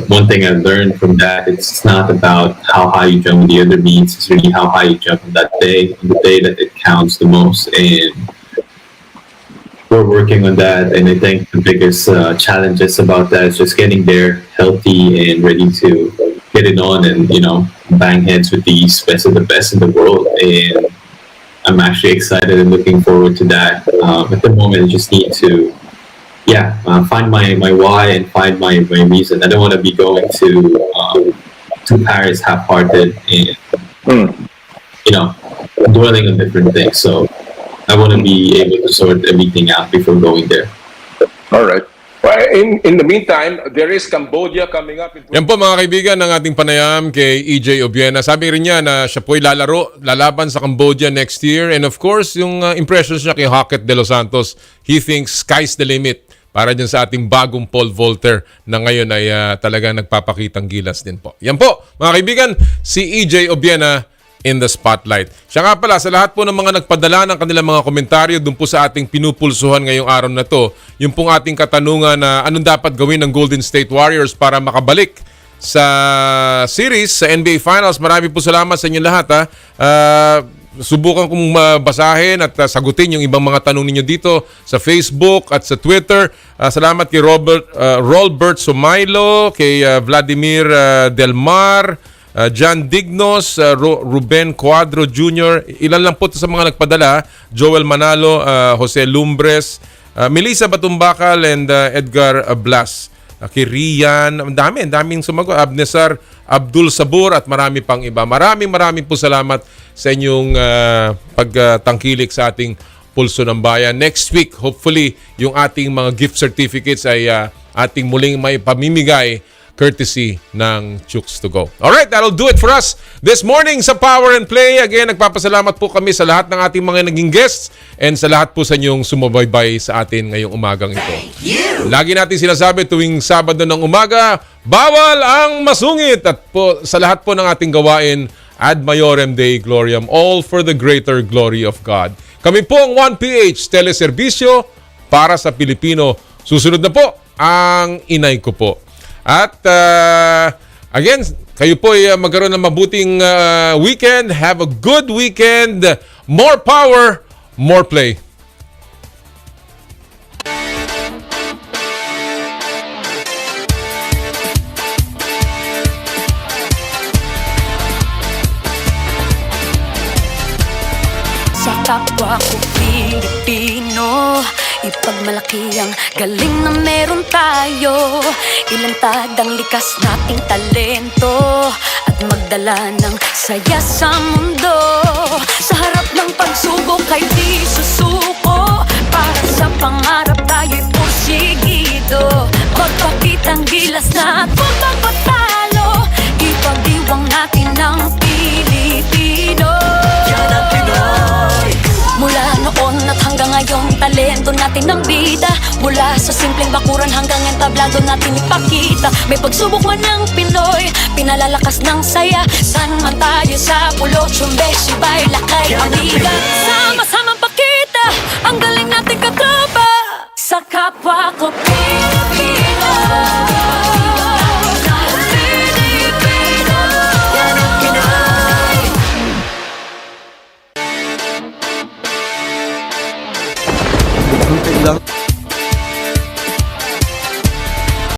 one thing I've learned from that, it's not about how high you jump in the other meets. It's really how high you jump on that day, on the day that it counts the most. And we're working on that. And I think the biggest challenges about that is just getting there healthy and ready to get it on and, bang heads with these best of the best in the world, and I'm actually excited and looking forward to that. At the moment, I just need to, find my why and find my reason. I don't want to be going to Paris half-hearted and dwelling on different things. So I want to be able to sort everything out before going there. All right. Well, in the meantime, there is Cambodia coming up. Yan po mga kaibigan ng ating panayam kay EJ Obiena. Sabi rin niya na siya po'y lalaban sa Cambodia next year. And of course, yung impressions niya kay Hackett de los Santos, he thinks sky's the limit para dyan sa ating bagong pole vaulter na ngayon ay talagang nagpapakitang gilas din po. Yan po mga kaibigan, si EJ Obiena in the spotlight. Siya nga pala, sa lahat po ng mga nagpadala ng kanilang mga komentaryo dun po sa ating pinupulsuhan ngayong araw na to, yung pong ating katanungan na anong dapat gawin ng Golden State Warriors para makabalik sa series, sa NBA Finals. Marami po salamat sa inyo lahat. Subukan kong basahin at sagutin yung ibang mga tanong ninyo dito sa Facebook at sa Twitter. Salamat kay Rolbert Sumailo, kay Vladimir Delmar, John Dignos, Ruben Cuadro Jr. Ilan lang po sa mga nagpadala. Joel Manalo, Jose Lumbres, Melissa Batumbakal, and Edgar Blas. Kay Rian, daming sumagot. Abnesar, Abdul Sabur, at marami pang iba. Maraming po salamat sa inyong pagtangkilik sa ating Pulso ng Bayan. Next week, hopefully, yung ating mga gift certificates ay ating muling may pamimigay courtesy ng Chooks to Go. Alright, that'll do it for us this morning sa Power and Play. Again, nagpapasalamat po kami sa lahat ng ating mga naging guests and sa lahat po sa inyong sumubaybay sa atin ngayong umagang ito. Lagi natin sinasabi tuwing Sabado ng umaga, bawal ang masungit. At po, sa lahat po ng ating gawain, Ad Maiorem Dei Gloriam, all for the greater glory of God. Kami po ang 1PH Teleserbisyo para sa Pilipino. Susunod na po ang inay ko po. At again, kayo po ay magkaroon ng mabuting weekend. Have a good weekend. More power, more play. Sa kapwa ko Pilipino, ipagmalaki ang galing na meron tayo. Ilantad ang likas nating talento at magdala ng saya sa mundo. Sa harap ng pagsubok ay di susuko. Para sa pangarap tayo'y porsigido. Magpakitang gilas na at pagpapatalo. Ipag-iwang natin ang Pilipino. Yan ang Pinoy. Mula noon at hanggang ngayon, talento natin ang bida. Mula sa simpleng bakuran hanggang entablado natin ipakita. May pagsubok man ng Pinoy, pinalalakas ng saya. San man tayo sa pulo, tsumbe, sibay, lakay, amiga. Sama-samang pakita ang galing natin katropa. Sa kapwa ko Pilipino. Lang